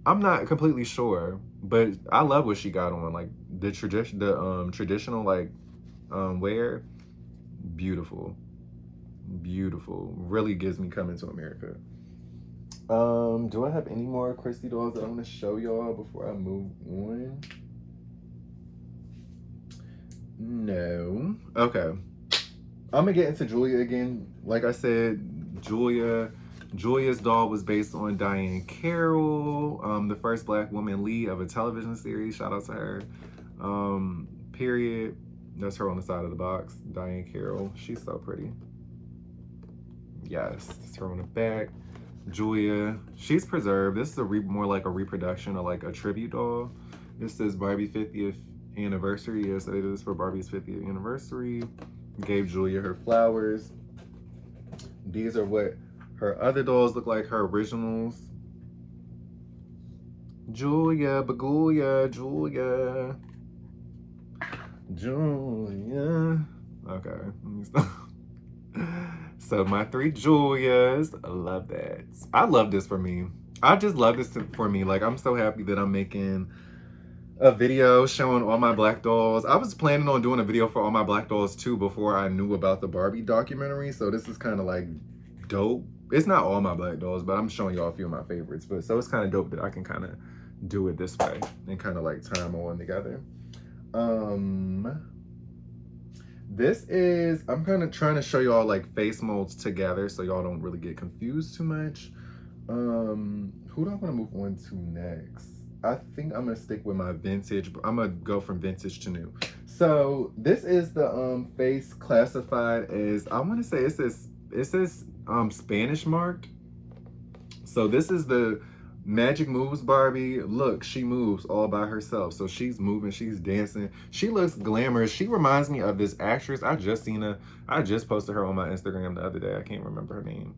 I'm not completely sure, but I love what she got on. Like the traditional like wear. Beautiful. Beautiful. Really gives me Coming to America. Do I have any more Christy dolls that I'm going to show y'all before I move on? No. Okay. I'm going to get into Julia again. Like I said, Julia's doll was based on Diane Carroll, the first black woman lead of a television series. Shout out to her. Period. That's her on the side of the box. Diane Carroll. She's so pretty. Yes. That's her on the back. Julia, she's preserved. This is more like a reproduction or like a tribute doll. This says Barbie 50th anniversary. Yes, it is for Barbie's 50th anniversary. Gave Julia her flowers. These are what her other dolls look like, her originals. Julia, Bagulia, Julia. Okay, let me stop. So my three Julias, I love that. I love this for me. I just love this for me. Like, I'm so happy that I'm making a video showing all my black dolls. I was planning on doing a video for all my black dolls too before I knew about the Barbie documentary. So this is kind of like dope It's not all my black dolls, but I'm showing y'all a few of my favorites. But so it's kind of dope that I can kind of do it this way and kind of like tie them all in together. This is, I'm kind of trying to show y'all like face molds together so y'all don't really get confused too much. Who do I want to move on to next? I think I'm gonna stick with my vintage. I'm gonna go from vintage to new. So this is the face classified as, I want to say it says Spanish marked. So this is the Magic Moves Barbie. Look, she moves all by herself. So she's moving, she's dancing. She looks glamorous. She reminds me of this actress. I just posted her on my Instagram the other day. I can't remember her name.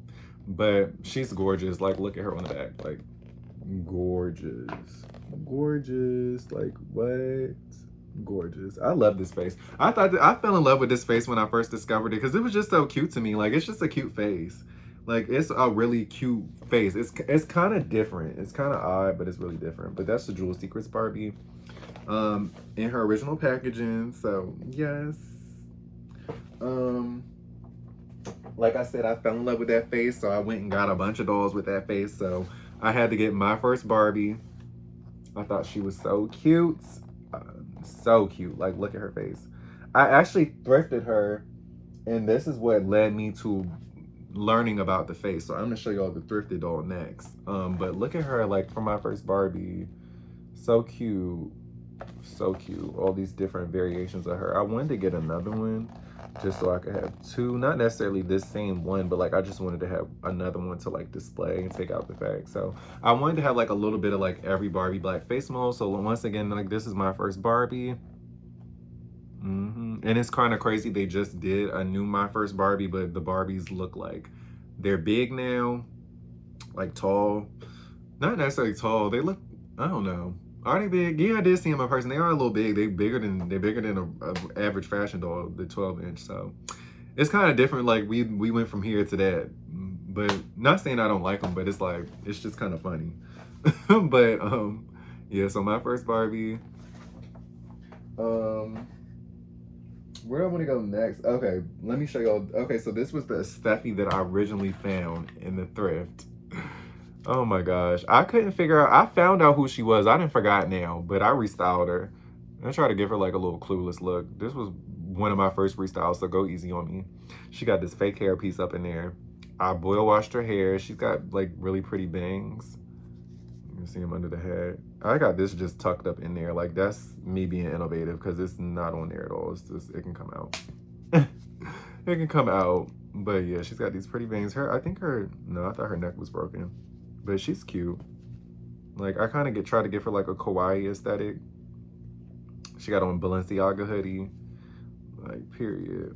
But she's gorgeous. Like, look at her on the back. Like, gorgeous. Gorgeous. Like, what? Gorgeous. I love this face. I fell in love with this face when I first discovered it because it was just so cute to me. Like, it's just a cute face. Like, it's a really cute face. It's kind of different. It's kind of odd, but it's really different. But that's the Jewel Secrets Barbie in her original packaging. So, yes. Like I said, I fell in love with that face, so I went and got a bunch of dolls with that face. So, I had to get my first Barbie. I thought she was so cute. So cute. Like, look at her face. I actually thrifted her, and this is what led me to learning about the face. So I'm gonna show y'all the thrifted doll next. But look at her, like, for my first Barbie. So cute. So cute. All these different variations of her. I wanted to get another one just so I could have two. Not necessarily this same one, but like I just wanted to have another one to like display and take out the fact. So I wanted to have like a little bit of like every Barbie black face mold. So once again, like, this is my first Barbie. And it's kind of crazy. They just did a new My First Barbie, but the Barbies look like they're big now, like tall. Not necessarily tall. They look, I don't know. Are they big? Yeah, I did see them in person. They are a little big. They're bigger than a average fashion doll, the 12-inch. So it's kind of different. Like, we went from here to that. But not saying I don't like them, but it's like, it's just kind of funny. But yeah, so my first Barbie. Where do I want to go next? Okay, let me show y'all. Okay, so this was the Steffi that I originally found in the thrift. Oh my gosh. I couldn't figure out. I found out who she was. I didn't forgot now, but I restyled her. I tried to give her like a little clueless look. This was one of my first restyles, so go easy on me. She got this fake hair piece up in there. I boil washed her hair. She's got like really pretty bangs. You can see them under the head. I got this just tucked up in there. Like, that's me being innovative because it's not on there at all. It's just, it can come out. It can come out. But yeah, she's got these pretty bangs. I thought her neck was broken. But she's cute. Like, I kind of try to give her like a kawaii aesthetic. She got on Balenciaga hoodie. Like, period.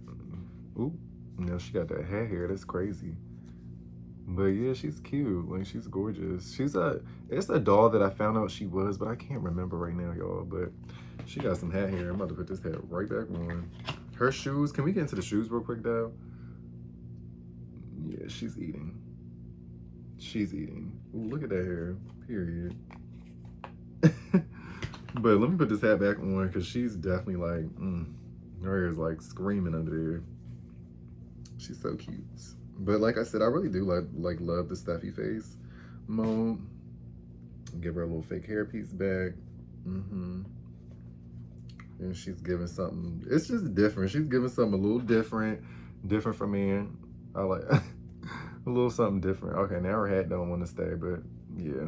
Ooh, you know, she got that hair. That's crazy. But yeah, she's cute. Like, she's gorgeous. It's a doll that I found out she was, but I can't remember right now, y'all. But she got some hat hair. I'm about to put this hat right back on. Her shoes. Can we get into the shoes real quick, though? Yeah, she's eating. She's eating. Ooh, look at that hair. Period. But let me put this hat back on because she's definitely like, her hair is like screaming under there. She's so cute. But like I said, I really do love the Steffi face mode. Give her a little fake hair piece back. And she's giving something. It's just different. She's giving something a little different from me. I like a little something different. Okay, now her hat don't want to stay, but yeah.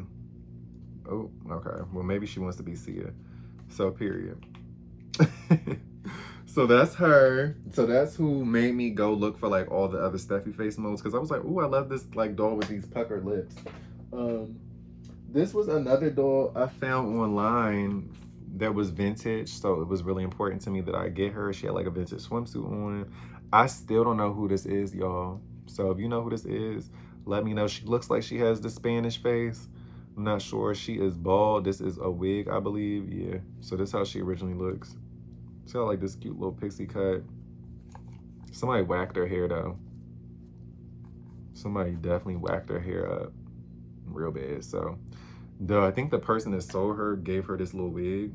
Oh, okay. Well, maybe she wants to be Sia. So period. So that's her. So that's who made me go look for like all the other Steffi face modes, because I was like, oh, I love this like doll with these puckered lips. This was another doll I found online that was vintage, so it was really important to me that I get her. She had like a vintage swimsuit on. I still don't know who this is, y'all. So if you know who this is, let me know. She looks like she has the Spanish face. I'm not sure. She is bald. This is a wig, I believe. Yeah. So this is how she originally looks. She's got like this cute little pixie cut. Somebody whacked her hair though. Somebody definitely whacked her hair up real bad. So I think the person that sold her gave her this little wig.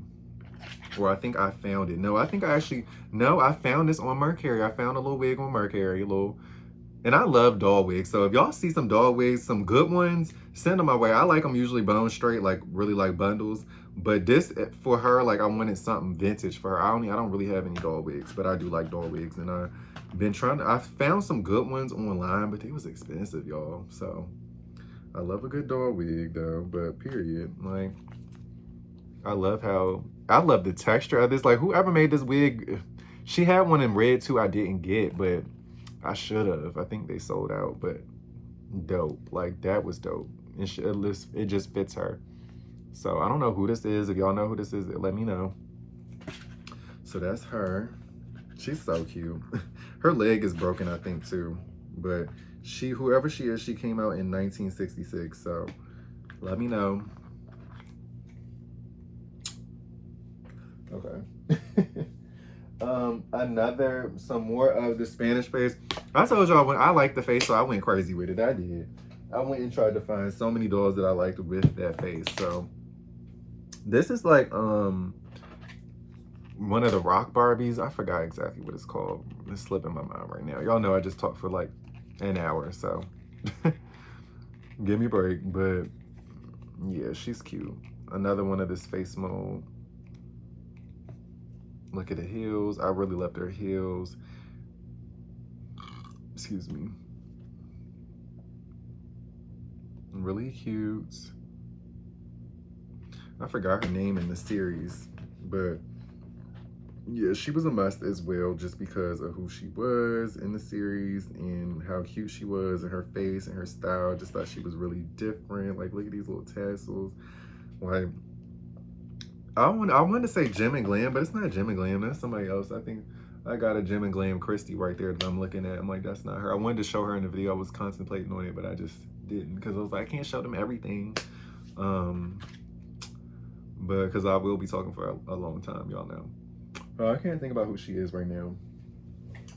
Or I think I found it. No, I found this on Mercari. I found a little wig on Mercari. And I love doll wigs. So if y'all see some doll wigs, some good ones, send them my way. I like them usually bone straight, like really like bundles. But this for her, like I wanted something vintage for her. I don't really have any doll wigs, but I do like doll wigs. And I've been I found some good ones online, but they was expensive, y'all. So I love a good doll wig though, but period. Like I love the texture of this. Like whoever made this wig, she had one in red too I didn't get, but I should have. I think they sold out, but dope. Like that was dope. And it just fits her. So I don't know who this is. If y'all know who this is, let me know. So that's her. She's so cute. Her leg is broken, I think, too. But whoever she is, she came out in 1966. So let me know. Okay. Some more of the Spanish face. I told y'all when I liked the face, so I went crazy with it. I did. I went and tried to find so many dolls that I liked with that face. So this is like one of the rock Barbies. I forgot exactly what it's called. It's slipping my mind right now. Y'all know I just talked for like an hour, so give me a break. But yeah, she's cute. Another one of this face mold. Look at the heels. I really loved her heels. Excuse me. Really cute. I forgot her name in the series, but yeah, she was a must as well, just because of who she was in the series and how cute she was and her face and her style. Just thought she was really different. Like, look at these little tassels. Like, I wanted to say Gem and Glam, but it's not Gem and Glam. That's somebody else. I think I got a Gem and Glam Christy right there that I'm looking at. I'm like, that's not her. I wanted to show her in the video. I was contemplating on it, but I just didn't because I was like, I can't show them everything. But because I will be talking for a long time, y'all know. I can't think about who she is right now.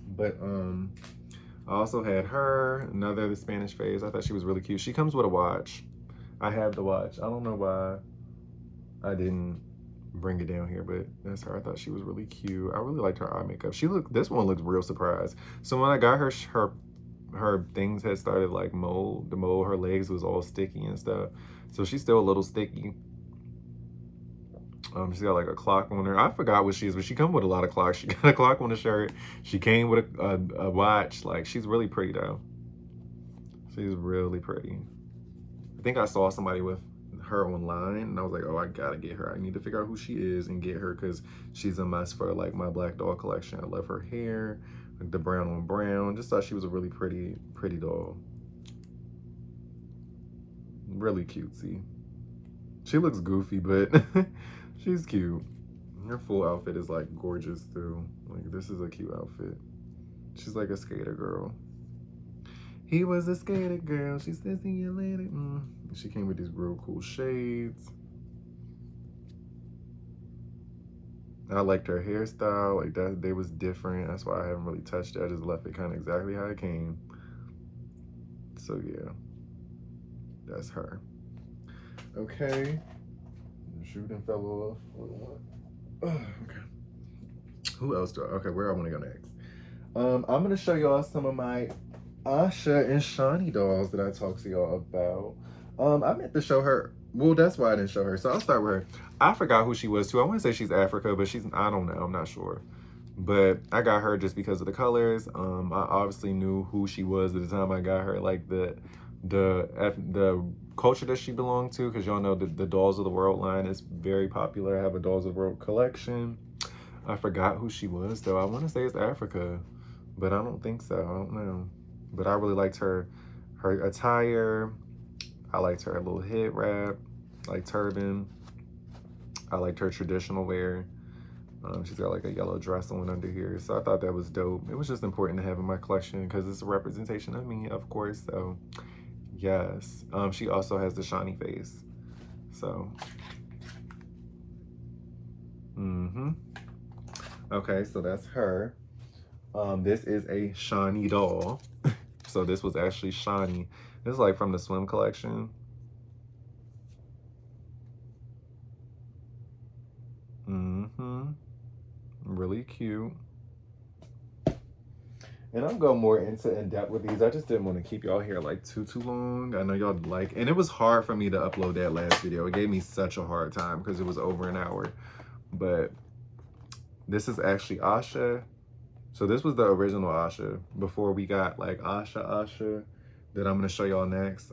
But I also had her, another the Spanish face. I thought she was really cute. She comes with a watch. I have the watch. I don't know why I didn't bring it down here, but that's her. I thought she was really cute. I really liked her eye makeup. This one looks real surprised. So when I got her things had started like mold. The mold, her legs was all sticky and stuff. So she's still a little sticky. She's got like a clock on her. I forgot what she is, but she comes with a lot of clocks. She got a clock on the shirt. She came with a watch. Like, she's really pretty though. She's really pretty. I think I saw somebody with her online and I was like, oh, I gotta get her. I need to figure out who she is and get her because she's a must for like my black doll collection. I love her hair, like the brown on brown. Just thought she was a really pretty doll. Really cutesy. She looks goofy, but she's cute. Her full outfit is like gorgeous too. Like, this is a cute outfit. She's like a skater girl. He was a skater girl. She said, see you later. She came with these real cool shades. I liked her hairstyle. Like, that they was different. That's why I haven't really touched it. I just left it kind of exactly how it came. So yeah, that's her. Okay. Shooting fell off. Okay. Who else okay, where I want to go next? I'm gonna show y'all some of my Asha and Shani dolls that I talked to y'all about. I meant to show her. Well, that's why I didn't show her. So I'll start with her. I forgot who she was too. I want to say she's Africa, but I don't know. I'm not sure. But I got her just because of the colors. I obviously knew who she was at the time I got her. Like the culture that she belonged to, because y'all know the Dolls of the World line is very popular. I have a Dolls of the World collection. I forgot who she was though. I want to say it's Africa, but I don't think so. I don't know. But I really liked her attire. I liked her little head wrap, like turban. I liked her traditional wear. She's got like a yellow dress on under here. So I thought that was dope. It was just important to have in my collection because it's a representation of me, of course. So yes. She also has the Shani face. So. Okay, so that's her. This is a Shani doll. So this was actually Shani. This is like from the swim collection. Really cute. And I'll go more in depth with these. I just didn't want to keep y'all here like too long. I know y'all like, and it was hard for me to upload that last video. It gave me such a hard time because it was over an hour. But this is actually Asha. So this was the original Asha before we got like Asha that I'm gonna show y'all next.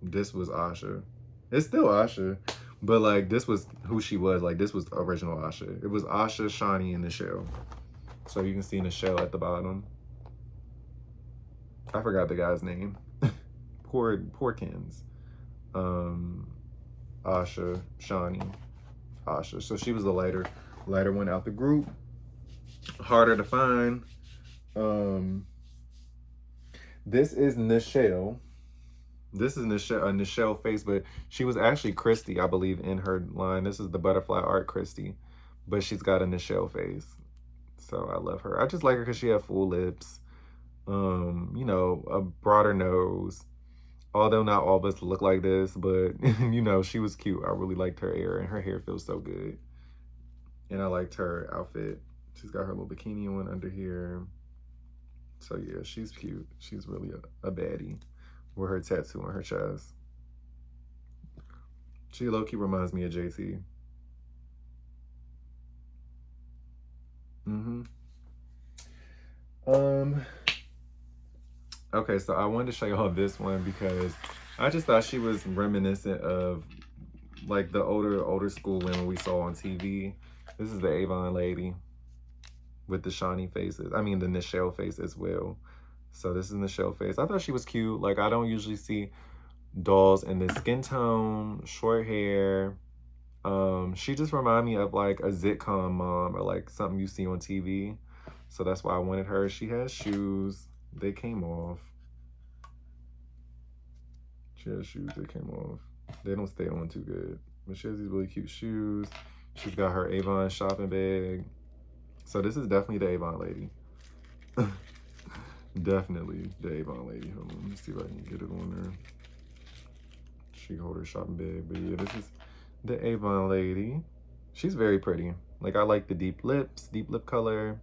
This was Asha. It's still Asha, but like this was who she was. Like this was the original Asha. It was Asha, Shawnee, and Nichelle. So you can see Nichelle at the bottom. I forgot the guy's name. Porkins. Asha, Shawnee, Asha. So she was the lighter one out the group. Harder to find. This is Nichelle. This is Nichelle face, but she was actually Christy, I believe, in her line. This is the butterfly art Christy, but she's got a Nichelle face. So I love her. I just like her because she had full lips. You know, a broader nose. Although not all of us look like this, but you know, she was cute. I really liked her hair, and her hair feels so good. And I liked her outfit. She's got her little bikini on under here. So yeah, she's cute. She's really a baddie with her tattoo on her chest. She low-key reminds me of JT. Okay, so I wanted to show y'all this one because I just thought she was reminiscent of like the older school women we saw on TV. This is the Avon lady with the Shawnee faces. I mean the Nichelle face as well. So this is Nichelle face. I thought she was cute. Like I don't usually see dolls in this skin tone, short hair. She just reminded me of like a sitcom mom or like something you see on TV. So that's why I wanted her. She has shoes. They came off. She has shoes that came off. They don't stay on too good. But she has these really cute shoes. She's got her Avon shopping bag. So this is definitely the Avon lady. Definitely the Avon lady. Hold on, let me see if I can get it on there. She hold her shopping bag. But yeah, this is the Avon lady. She's very pretty. Like I like the deep lip color.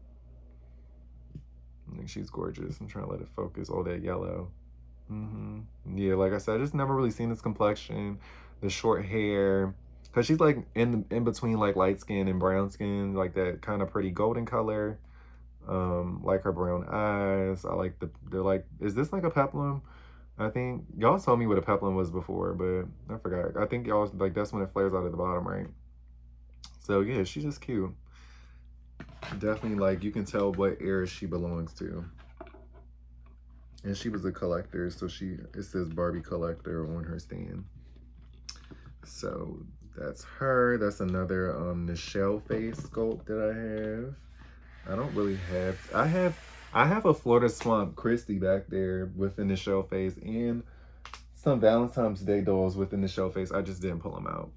I think she's gorgeous. I'm trying to let it focus. All that yellow. Yeah, like I said, I just never really seen this complexion, the short hair, because she's like in between like light skin and brown skin, like that kind of pretty golden color. Like her brown eyes. I like they're like, is this like a peplum? I think y'all told me what a peplum was before, but I forgot. I think y'all like that's when it flares out at the bottom, right? So yeah, she's just cute. Definitely, like, you can tell what era she belongs to. And she was a collector, so it says Barbie collector on her stand. So that's her. That's another Nichelle face sculpt that I have. I don't really have. I have a Florida Swamp Christy back there with the Nichelle face and some Valentine's Day dolls with the Nichelle face. I just didn't pull them out.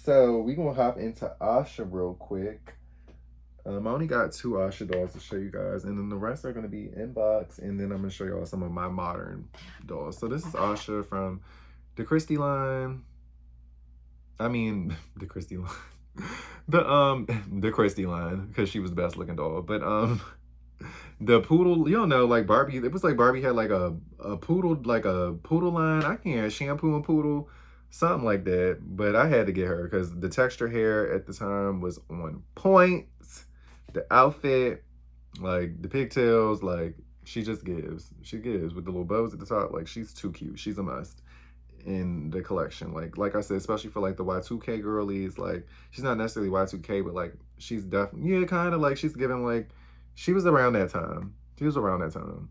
So we gonna hop into Asha real quick. I only got 2 Asha dolls to show you guys, and then the rest are gonna be inbox, and then I'm gonna show y'all some of my modern dolls. So this is Asha from the Christy line. I mean the Christy line. The Christy line, because she was the best looking doll. But the poodle, you don't know, like Barbie, it was like Barbie had like a poodle line. I can't shampoo and poodle. Something like that, but I had to get her because the texture hair at the time was on point. The outfit, like the pigtails, like she just gives. She gives with the little bows at the top. Like she's too cute. She's a must in the collection. Like I said, especially for like the Y2K girlies. Like she's not necessarily Y2K, but like she's definitely, yeah, kind of like she's giving like, she was around that time. She was around that time.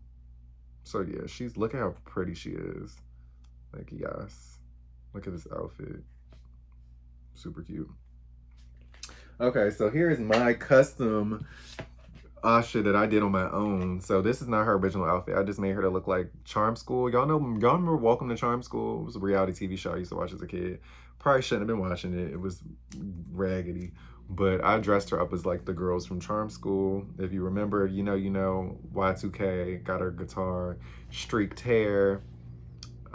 So yeah, look at how pretty she is. Like yes. Look at this outfit. Super cute. Okay, so here's my custom Asha that I did on my own. So this is not her original outfit. I just made her to look like Charm School. Y'all remember Welcome to Charm School? It was a reality TV show I used to watch as a kid. Probably shouldn't have been watching it. It was raggedy. But I dressed her up as like the girls from Charm School. If you remember, you know, Y2K, got her guitar, streaked hair.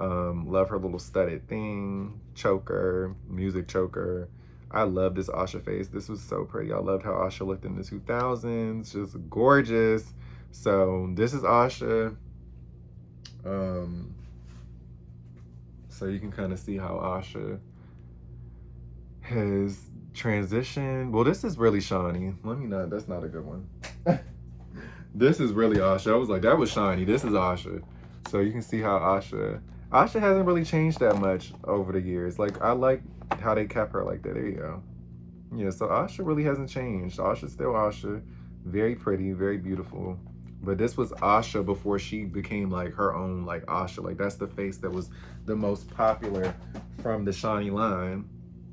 Love her little studded thing, choker, music choker. I love this Asha face. This was so pretty. I loved how Asha looked in the 2000s. Just gorgeous. So this is Asha. So you can kind of see how Asha has transitioned. Well, this is really Shani. That's not a good one. This is really Asha. I was like, that was Shani. This is Asha. So you can see how Asha hasn't really changed that much over the years. Like, I like how they kept her like that. There you go. Yeah, so Asha really hasn't changed. Asha's still Asha. Very pretty, very beautiful. But this was Asha before she became like her own like Asha. Like, that's the face that was the most popular from the Shani line.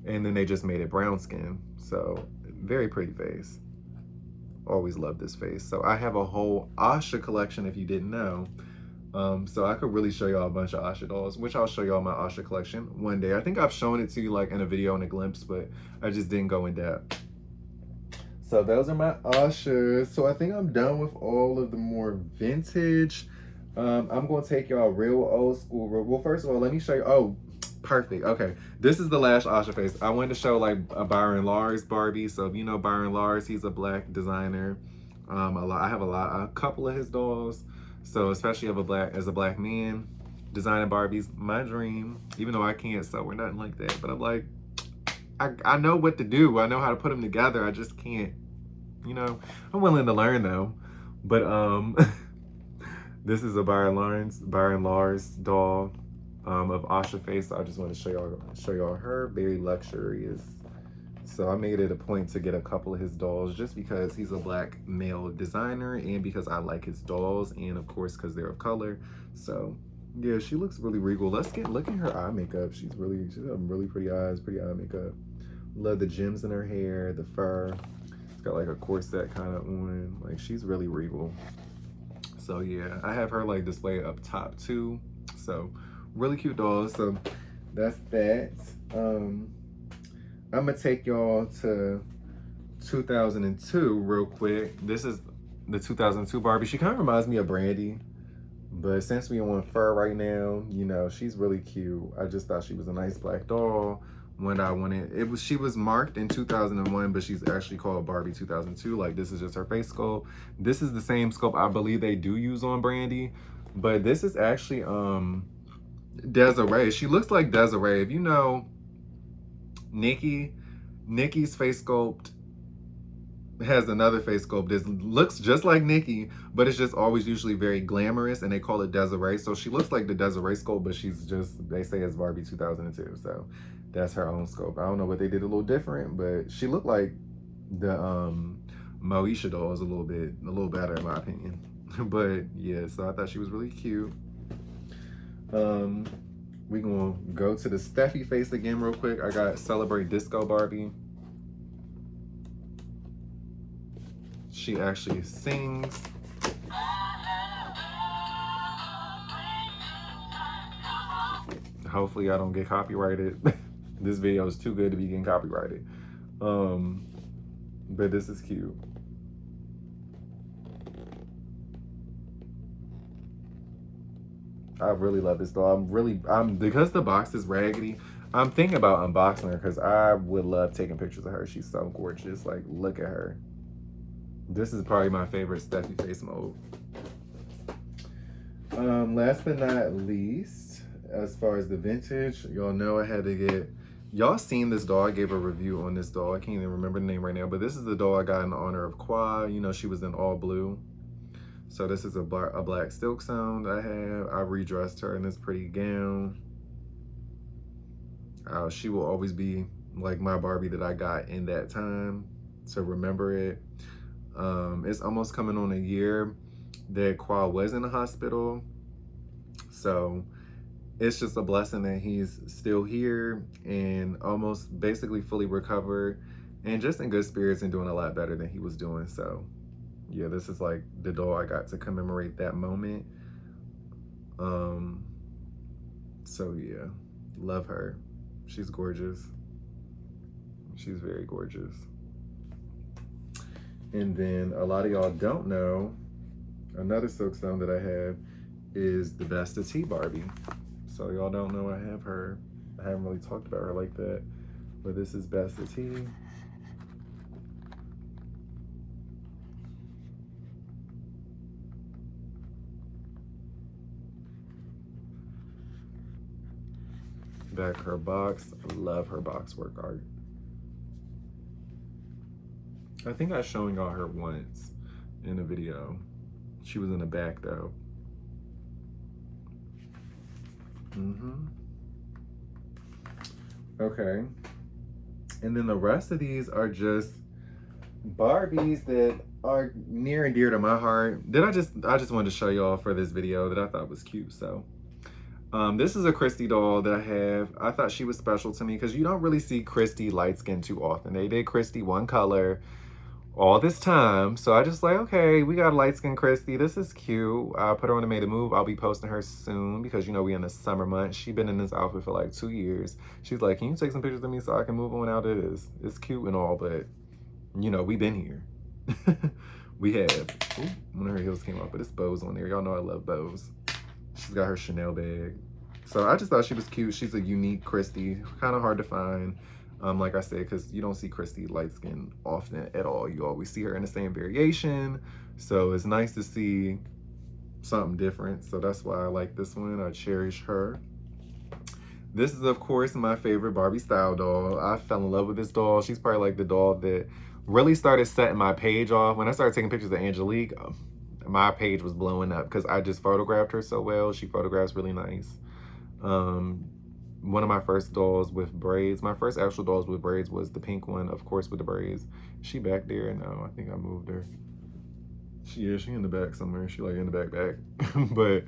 And then they just made it brown skin. So very pretty face. Always loved this face. So I have a whole Asha collection if you didn't know. So I could really show y'all a bunch of Asha dolls, which I'll show y'all my Asha collection one day. I think I've shown it to you like in a video in a glimpse, but I just didn't go in depth. So those are my Ashas. So I think I'm done with all of the more vintage. I'm gonna take y'all real old school. Well, first of all, let me show you. Oh, perfect. Okay, this is the last Asha face. I wanted to show like a Byron Lars Barbie. So if you know Byron Lars, he's a black designer. I have a couple of his dolls. So especially as a black man, designing Barbies, my dream. Even though I can't sew or nothing like that, but I'm like, I know what to do. I know how to put them together. I just can't, you know. I'm willing to learn though. But this is a Byron Lars doll of Asha face. So I just want to show y'all her. Very luxurious. So I made it a point to get a couple of his dolls just because he's a black male designer and because I like his dolls and of course because they're of color. So yeah, she looks really regal. Look at her eye makeup. She's got really pretty eyes, pretty eye makeup. Love the gems in her hair, the fur. It's got like a corset kind of on. Like, she's really regal. So yeah, I have her like displayed up top too. So really cute dolls. So that's that. I'm gonna take y'all to 2002 real quick. This is the 2002 Barbie. She kind of reminds me of Brandy, but since we on fur right now, you know, she's really cute. I just thought she was a nice black doll. When I wanted, she was marked in 2001, but she's actually called Barbie 2002. Like, this is just her face sculpt. This is the same sculpt I believe they do use on Brandy, but this is actually Desiree. She looks like Desiree. If you know Nikki's face sculpt has another face sculpt that looks just like Nikki, but it's just always usually very glamorous, and they call it Desiree. So she looks like the Desiree sculpt, but she's just, they say it's Barbie 2002. So that's her own sculpt. I don't know what they did a little different, but she looked like the Moesha dolls a little better in my opinion. But yeah, so I thought she was really cute. We gonna go to the Steffi face again real quick. I got Celebrate Disco Barbie. She actually sings. Hopefully I don't get copyrighted. This video is too good to be getting copyrighted. But this is cute. I really love this doll. Because the box is raggedy, I'm thinking about unboxing her because I would love taking pictures of her. She's so gorgeous. Like, look at her. This is probably my favorite Steffi face mode. Last but not least, as far as the vintage, y'all know I had to get, y'all seen this doll. I gave a review on this doll. I can't even remember the name right now, but this is the doll I got in honor of Qua. You know, she was in all blue. So this is a black silk sound I have. I redressed her in this pretty gown. She will always be like my Barbie that I got in that time, to remember it. It's almost coming on a year that Qua was in the hospital. So it's just a blessing that he's still here and almost basically fully recovered and just in good spirits and doing a lot better than he was doing. So yeah, this is like the doll I got to commemorate that moment. So yeah, love her. She's gorgeous. She's very gorgeous. And then a lot of y'all don't know, another silk stone that I have is the Best of Tea Barbie. So y'all don't know I have her. I haven't really talked about her like that. But this is Best of Tea. Back her box. I love her box work art. I think I was showing y'all her once in a video. She was in the back though. Okay. And then the rest of these are just Barbies that are near and dear to my heart. I just wanted to show y'all for this video that I thought was cute. So this is a Christy doll that I have. I thought she was special to me because you don't really see Christy light skin too often. They did Christy one color all this time. So I just like, okay, we got a light skin Christy. This is cute. I put her on the Made a Move. I'll be posting her soon because, you know, we in the summer months. She's been in this outfit for like 2 years. She's like, can you take some pictures of me so I can move on out of this? It's cute and all, but you know, we been here. We have. Ooh, one of her heels came off, but it's bows on there. Y'all know I love bows. She's got her Chanel bag. So I just thought she was cute. She's a unique Christy, kind of hard to find. Like I said, because you don't see Christy light skin often at all. You always see her in the same variation. So it's nice to see something different. So that's why I like this one. I cherish her. This is, of course, my favorite Barbie style doll. I fell in love with this doll. She's probably like the doll that really started setting my page off. When I started taking pictures of Angelique, my page was blowing up because I just photographed her so well. She photographs really nice. One of my first dolls with braids, my first actual dolls with braids was the pink one, of course, with the braids. She back there now. I think I moved her. She in the back somewhere. She like in the back. But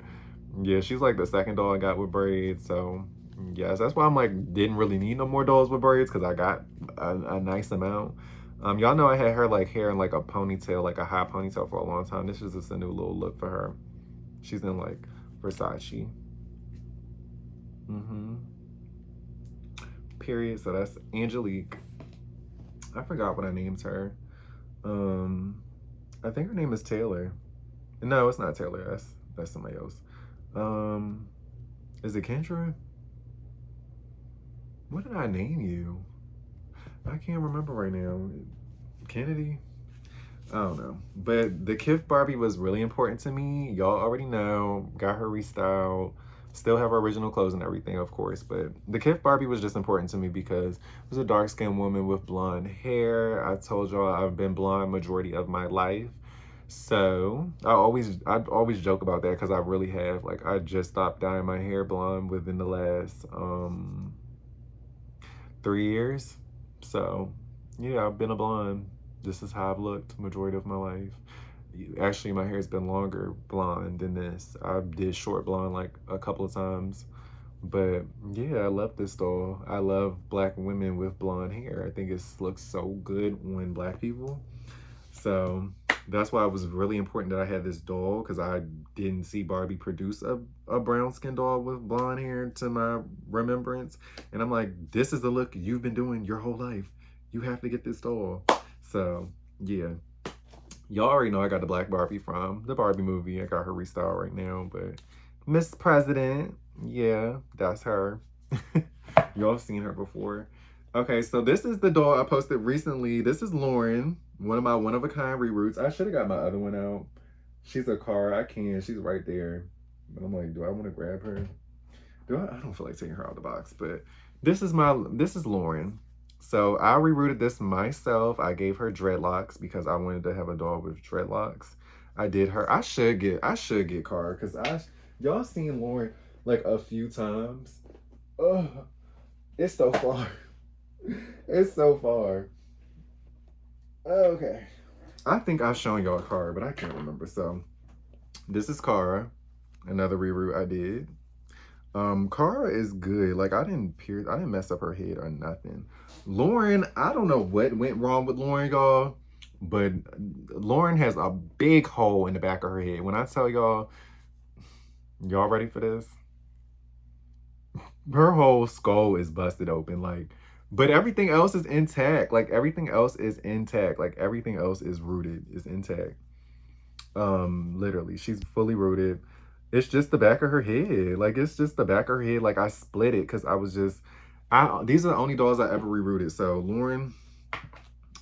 yeah, she's like the second doll I got with braids. So yes, that's why I'm like, didn't really need no more dolls with braids because I got a nice amount. Y'all know I had her like hair in like a ponytail, like a high ponytail for a long time. This is just a new little look for her. She's in like Versace. Period. So that's Angelique. I forgot what I named her. I think her name is Taylor. No, it's not Taylor. That's somebody else. Is it Kendra? What did I name you? I can't remember right now. Kennedy? I don't know. But the Kif Barbie was really important to me. Y'all already know. Got her restyled. Still have her original clothes and everything, of course. But the Kif Barbie was just important to me because it was a dark-skinned woman with blonde hair. I told y'all I've been blonde majority of my life. So I always joke about that because I really have. Like, I just stopped dyeing my hair blonde within the last 3 years. So yeah, I've been a blonde. This is how I've looked majority of my life. Actually, my hair's been longer blonde than this. I did short blonde like a couple of times. But yeah, I love this doll. I love black women with blonde hair. I think it looks so good on black people. So that's why it was really important that I had this doll, because I didn't see Barbie produce a brown skin doll with blonde hair to my remembrance. And I'm like, this is the look you've been doing your whole life. You have to get this doll. So yeah. Y'all already know I got the black Barbie from the Barbie movie. I got her restyled right now, but Miss President, yeah, that's her. Y'all have seen her before. Okay, so this is the doll I posted recently. This is Lauren, one of my one-of-a-kind reroots. I should have got my other one out. She's a car. I can. She's right there. But I'm like, do I want to grab her? I don't feel like taking her out of the box, but this is Lauren. So I rerooted this myself. I gave her dreadlocks because I wanted to have a doll with dreadlocks. I did her. I should get Cara because y'all seen Lauren like a few times. Oh, it's so far. It's so far. Okay. I think I've shown y'all Cara, but I can't remember. So this is Cara, another reroot I did. Cara is good. Like, I didn't mess up her head or nothing. Lauren, I don't know what went wrong with Lauren, y'all, but Lauren has a big hole in the back of her head. When I tell y'all ready for this? Her whole skull is busted open, like, but everything else is intact. Like, everything else is intact. Like, everything else is rooted, is intact. Literally, she's fully rooted. It's just the back of her head. Like, it's just the back of her head. Like, I split it because I was just, These are the only dolls I ever rerouted. So Lauren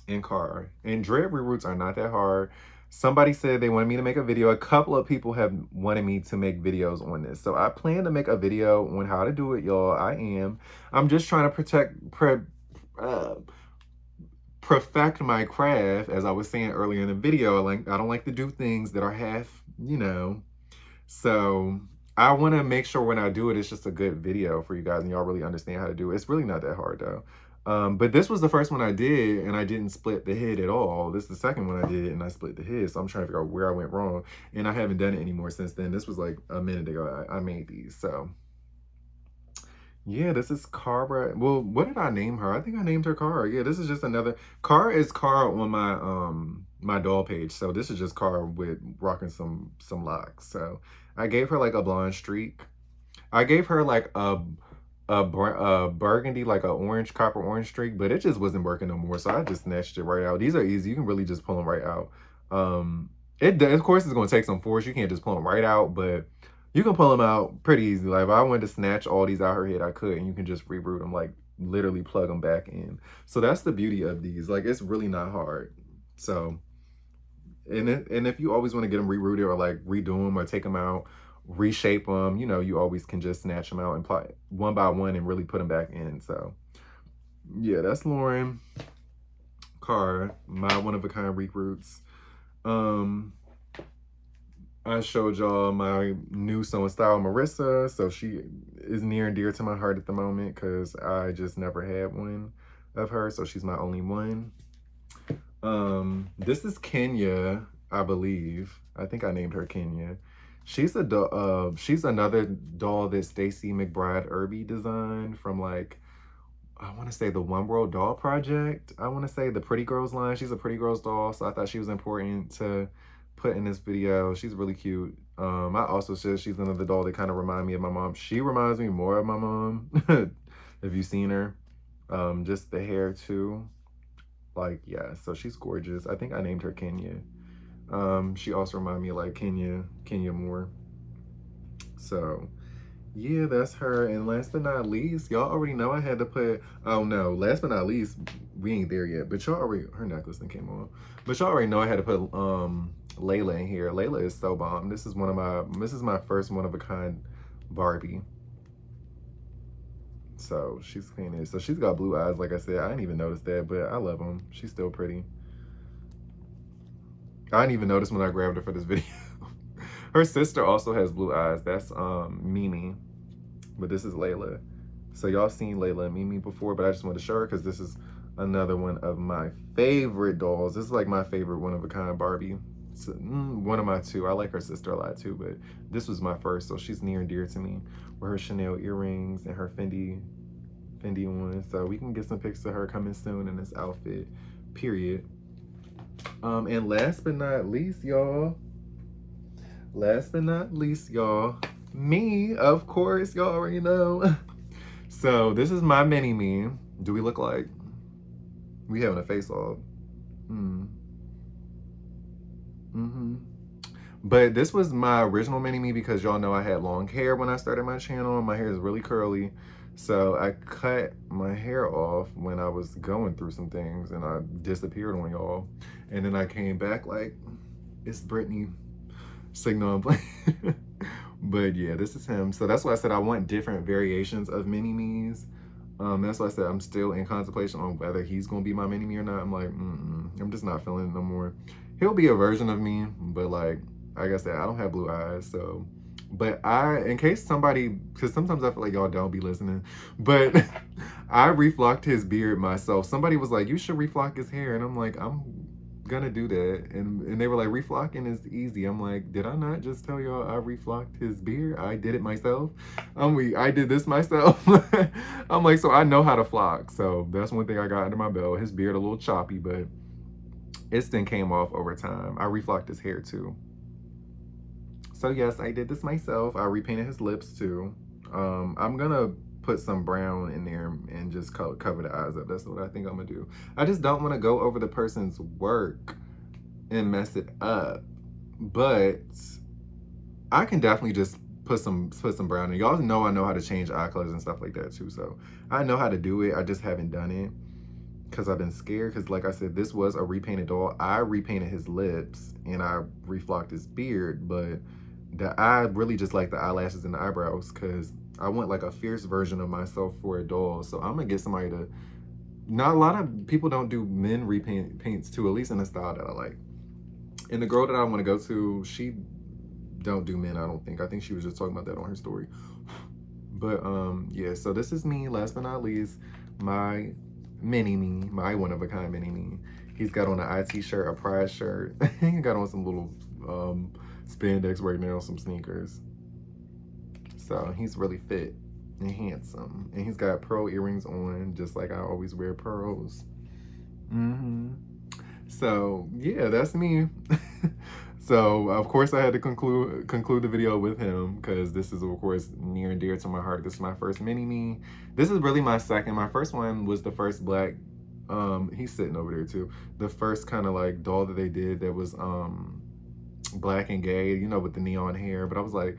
and Car. And dread reroutes are not that hard. Somebody said they wanted me to make a video. A couple of people have wanted me to make videos on this. So I plan to make a video on how to do it, y'all. I am. I'm just trying to perfect my craft. As I was saying earlier in the video, I don't like to do things that are half, So I want to make sure when I do it, it's just a good video for you guys and y'all really understand how to do it. It's really not that hard though. But this was the first one I did and I didn't split the head at all. This is the second one I did and I split the head. So I'm trying to figure out where I went wrong. And I haven't done it anymore since then. This was like a minute ago I made these. So yeah, this is Cara. Well, what did I name her? I think I named her Cara. Yeah, this is just another. Cara is Cara on my doll page. So this is just Cara with rocking some locks. So I gave her like a blonde streak. I gave her like a burgundy, like a orange, copper orange streak, but it just wasn't working no more. So I just snatched it right out. These are easy. You can really just pull them right out. It of course it's going to take some force. You can't just pull them right out, but you can pull them out pretty easy. Like if I wanted to snatch all these out her head, I could, and you can just reroute them, like literally plug them back in. So that's the beauty of these. Like it's really not hard. So, and if you always want to get them rerouted or like redo them or take them out, reshape them, you always can just snatch them out and apply one by one and really put them back in. So yeah, that's Lauren Carr, my one-of-a-kind reroutes. I showed y'all my new Sew and Style Marissa. So she is near and dear to my heart at the moment because I just never had one of her. So she's my only one. This is Kenya, I believe. I think I named her Kenya. She's another doll that Stacey McBride Irby designed from like, I want to say the One World Doll Project. I want to say the Pretty Girls line. She's a Pretty Girls doll, so I thought she was important to put in this video. She's really cute. I also said she's another doll that kind of reminds me of my mom. She reminds me more of my mom. If you've seen her. Just the hair too. Like, yeah, so she's gorgeous. I think I named her Kenya. She also reminded me of like Kenya Moore. So yeah, that's her. And last but not least, y'all already know I had to put, oh no, last but not least, we ain't there yet, but y'all already, her necklace thing came on. But y'all already know I had to put Layla in here. Layla is so bomb. This is my first one-of-a-kind Barbie. So she's clean. So she's got blue eyes, like I said. I didn't even notice that, but I love them. She's still pretty. I didn't even notice when I grabbed her for this video. Her sister also has blue eyes. That's Mimi. But this is Layla. So y'all seen Layla and Mimi before, but I just wanted to show her because this is another one of my favorite dolls. This is like my favorite one-of-a-kind Barbie. It's, one of my two. I like her sister a lot too, but this was my first, so she's near and dear to me. With her Chanel earrings and her Fendi one. So we can get some pics of her coming soon in this outfit, period. And last but not least, y'all, me, of course, y'all already know. So this is my mini me. Do we look like we having a face off? But this was my original mini me because y'all know I had long hair when I started my channel and my hair is really curly. So I cut my hair off when I was going through some things and I disappeared on y'all. And then I came back like, it's Brittany, signal I'm playing. But yeah, this is him. So that's why I said I want different variations of mini-me's. That's why I said I'm still in contemplation on whether he's gonna be my mini-me or not. I'm like, I'm just not feeling it no more. He'll be a version of me, but like I said, I don't have blue eyes, so. But in case somebody, because sometimes I feel like y'all don't be listening, but I reflocked his beard myself. Somebody was like, you should reflock his hair. And I'm like, I'm gonna do that. And they were like, reflocking is easy. I'm like, did I not just tell y'all I reflocked his beard? I did it myself. I did this myself. I'm like, so I know how to flock. So that's one thing I got under my belt. His beard a little choppy, but it then came off over time. I reflocked his hair too. So yes, I did this myself. I repainted his lips too. I'm gonna put some brown in there and just cover the eyes up. That's what I think I'm gonna do. I just don't want to go over the person's work and mess it up. But I can definitely just put some brown in. Y'all know I know how to change eye colors and stuff like that too. So I know how to do it. I just haven't done it because I've been scared. Because like I said, this was a repainted doll. I repainted his lips and I reflocked his beard, but I really just like the eyelashes and the eyebrows because I want like a fierce version of myself for a doll. So I'm gonna get somebody to. Not a lot of people don't do men paints too, at least in the style that I like. And the girl that I want to go to, she don't do men, I don't think. I think she was just talking about that on her story. But yeah, so this is me, last but not least, my mini-me, my one-of-a-kind mini-me. He's got on an IT shirt, a Pride shirt. He got on some little spandex right now, some sneakers. So he's really fit and handsome. And he's got pearl earrings on, just like I always wear pearls. So yeah, that's me. So of course I had to conclude the video with him because this is of course near and dear to my heart. This is my first mini-me. This is really my second. My first one was the first black, he's sitting over there too. The first kind of like doll that they did that was black and gay, you know, with the neon hair. But I was like,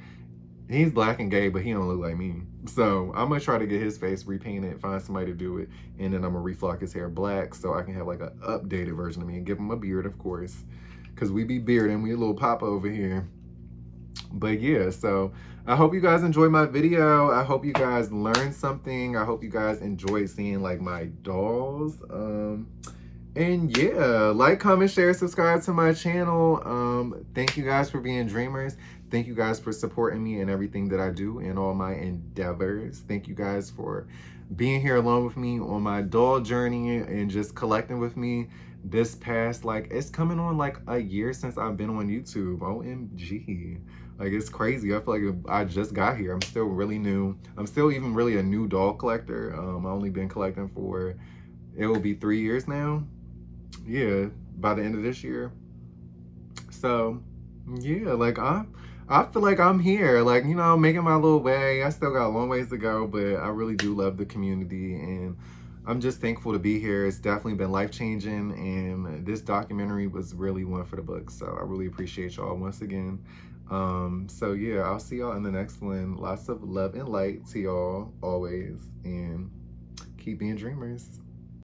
he's black and gay, but he don't look like me. So I'm gonna try to get his face repainted, find somebody to do it, and then I'm gonna reflock his hair black so I can have like an updated version of me and give him a beard, of course, because we be bearding, we a little pop over here. But yeah, so I hope you guys enjoyed my video. I hope you guys learned something. I hope you guys enjoyed seeing like my dolls. And yeah, like, comment, share, subscribe to my channel. Thank you guys for being dreamers. Thank you guys for supporting me in everything that I do and all my endeavors. Thank you guys for being here along with me on my doll journey and just collecting with me this past, like, it's coming on like a year since I've been on YouTube. OMG. Like, it's crazy. I feel like I just got here. I'm still really new. I'm still even really a new doll collector. I've only been collecting for, it will be 3 years now. Yeah, by the end of this year. So yeah, like I feel like I'm here, like, you know, making my little way. I still got a long ways to go, but I really do love the community and I'm just thankful to be here. It's definitely been life-changing and this documentary was really one for the books. So I really appreciate y'all once again. So yeah, I'll see y'all in the next one. Lots of love and light to y'all always, and keep being dreamers.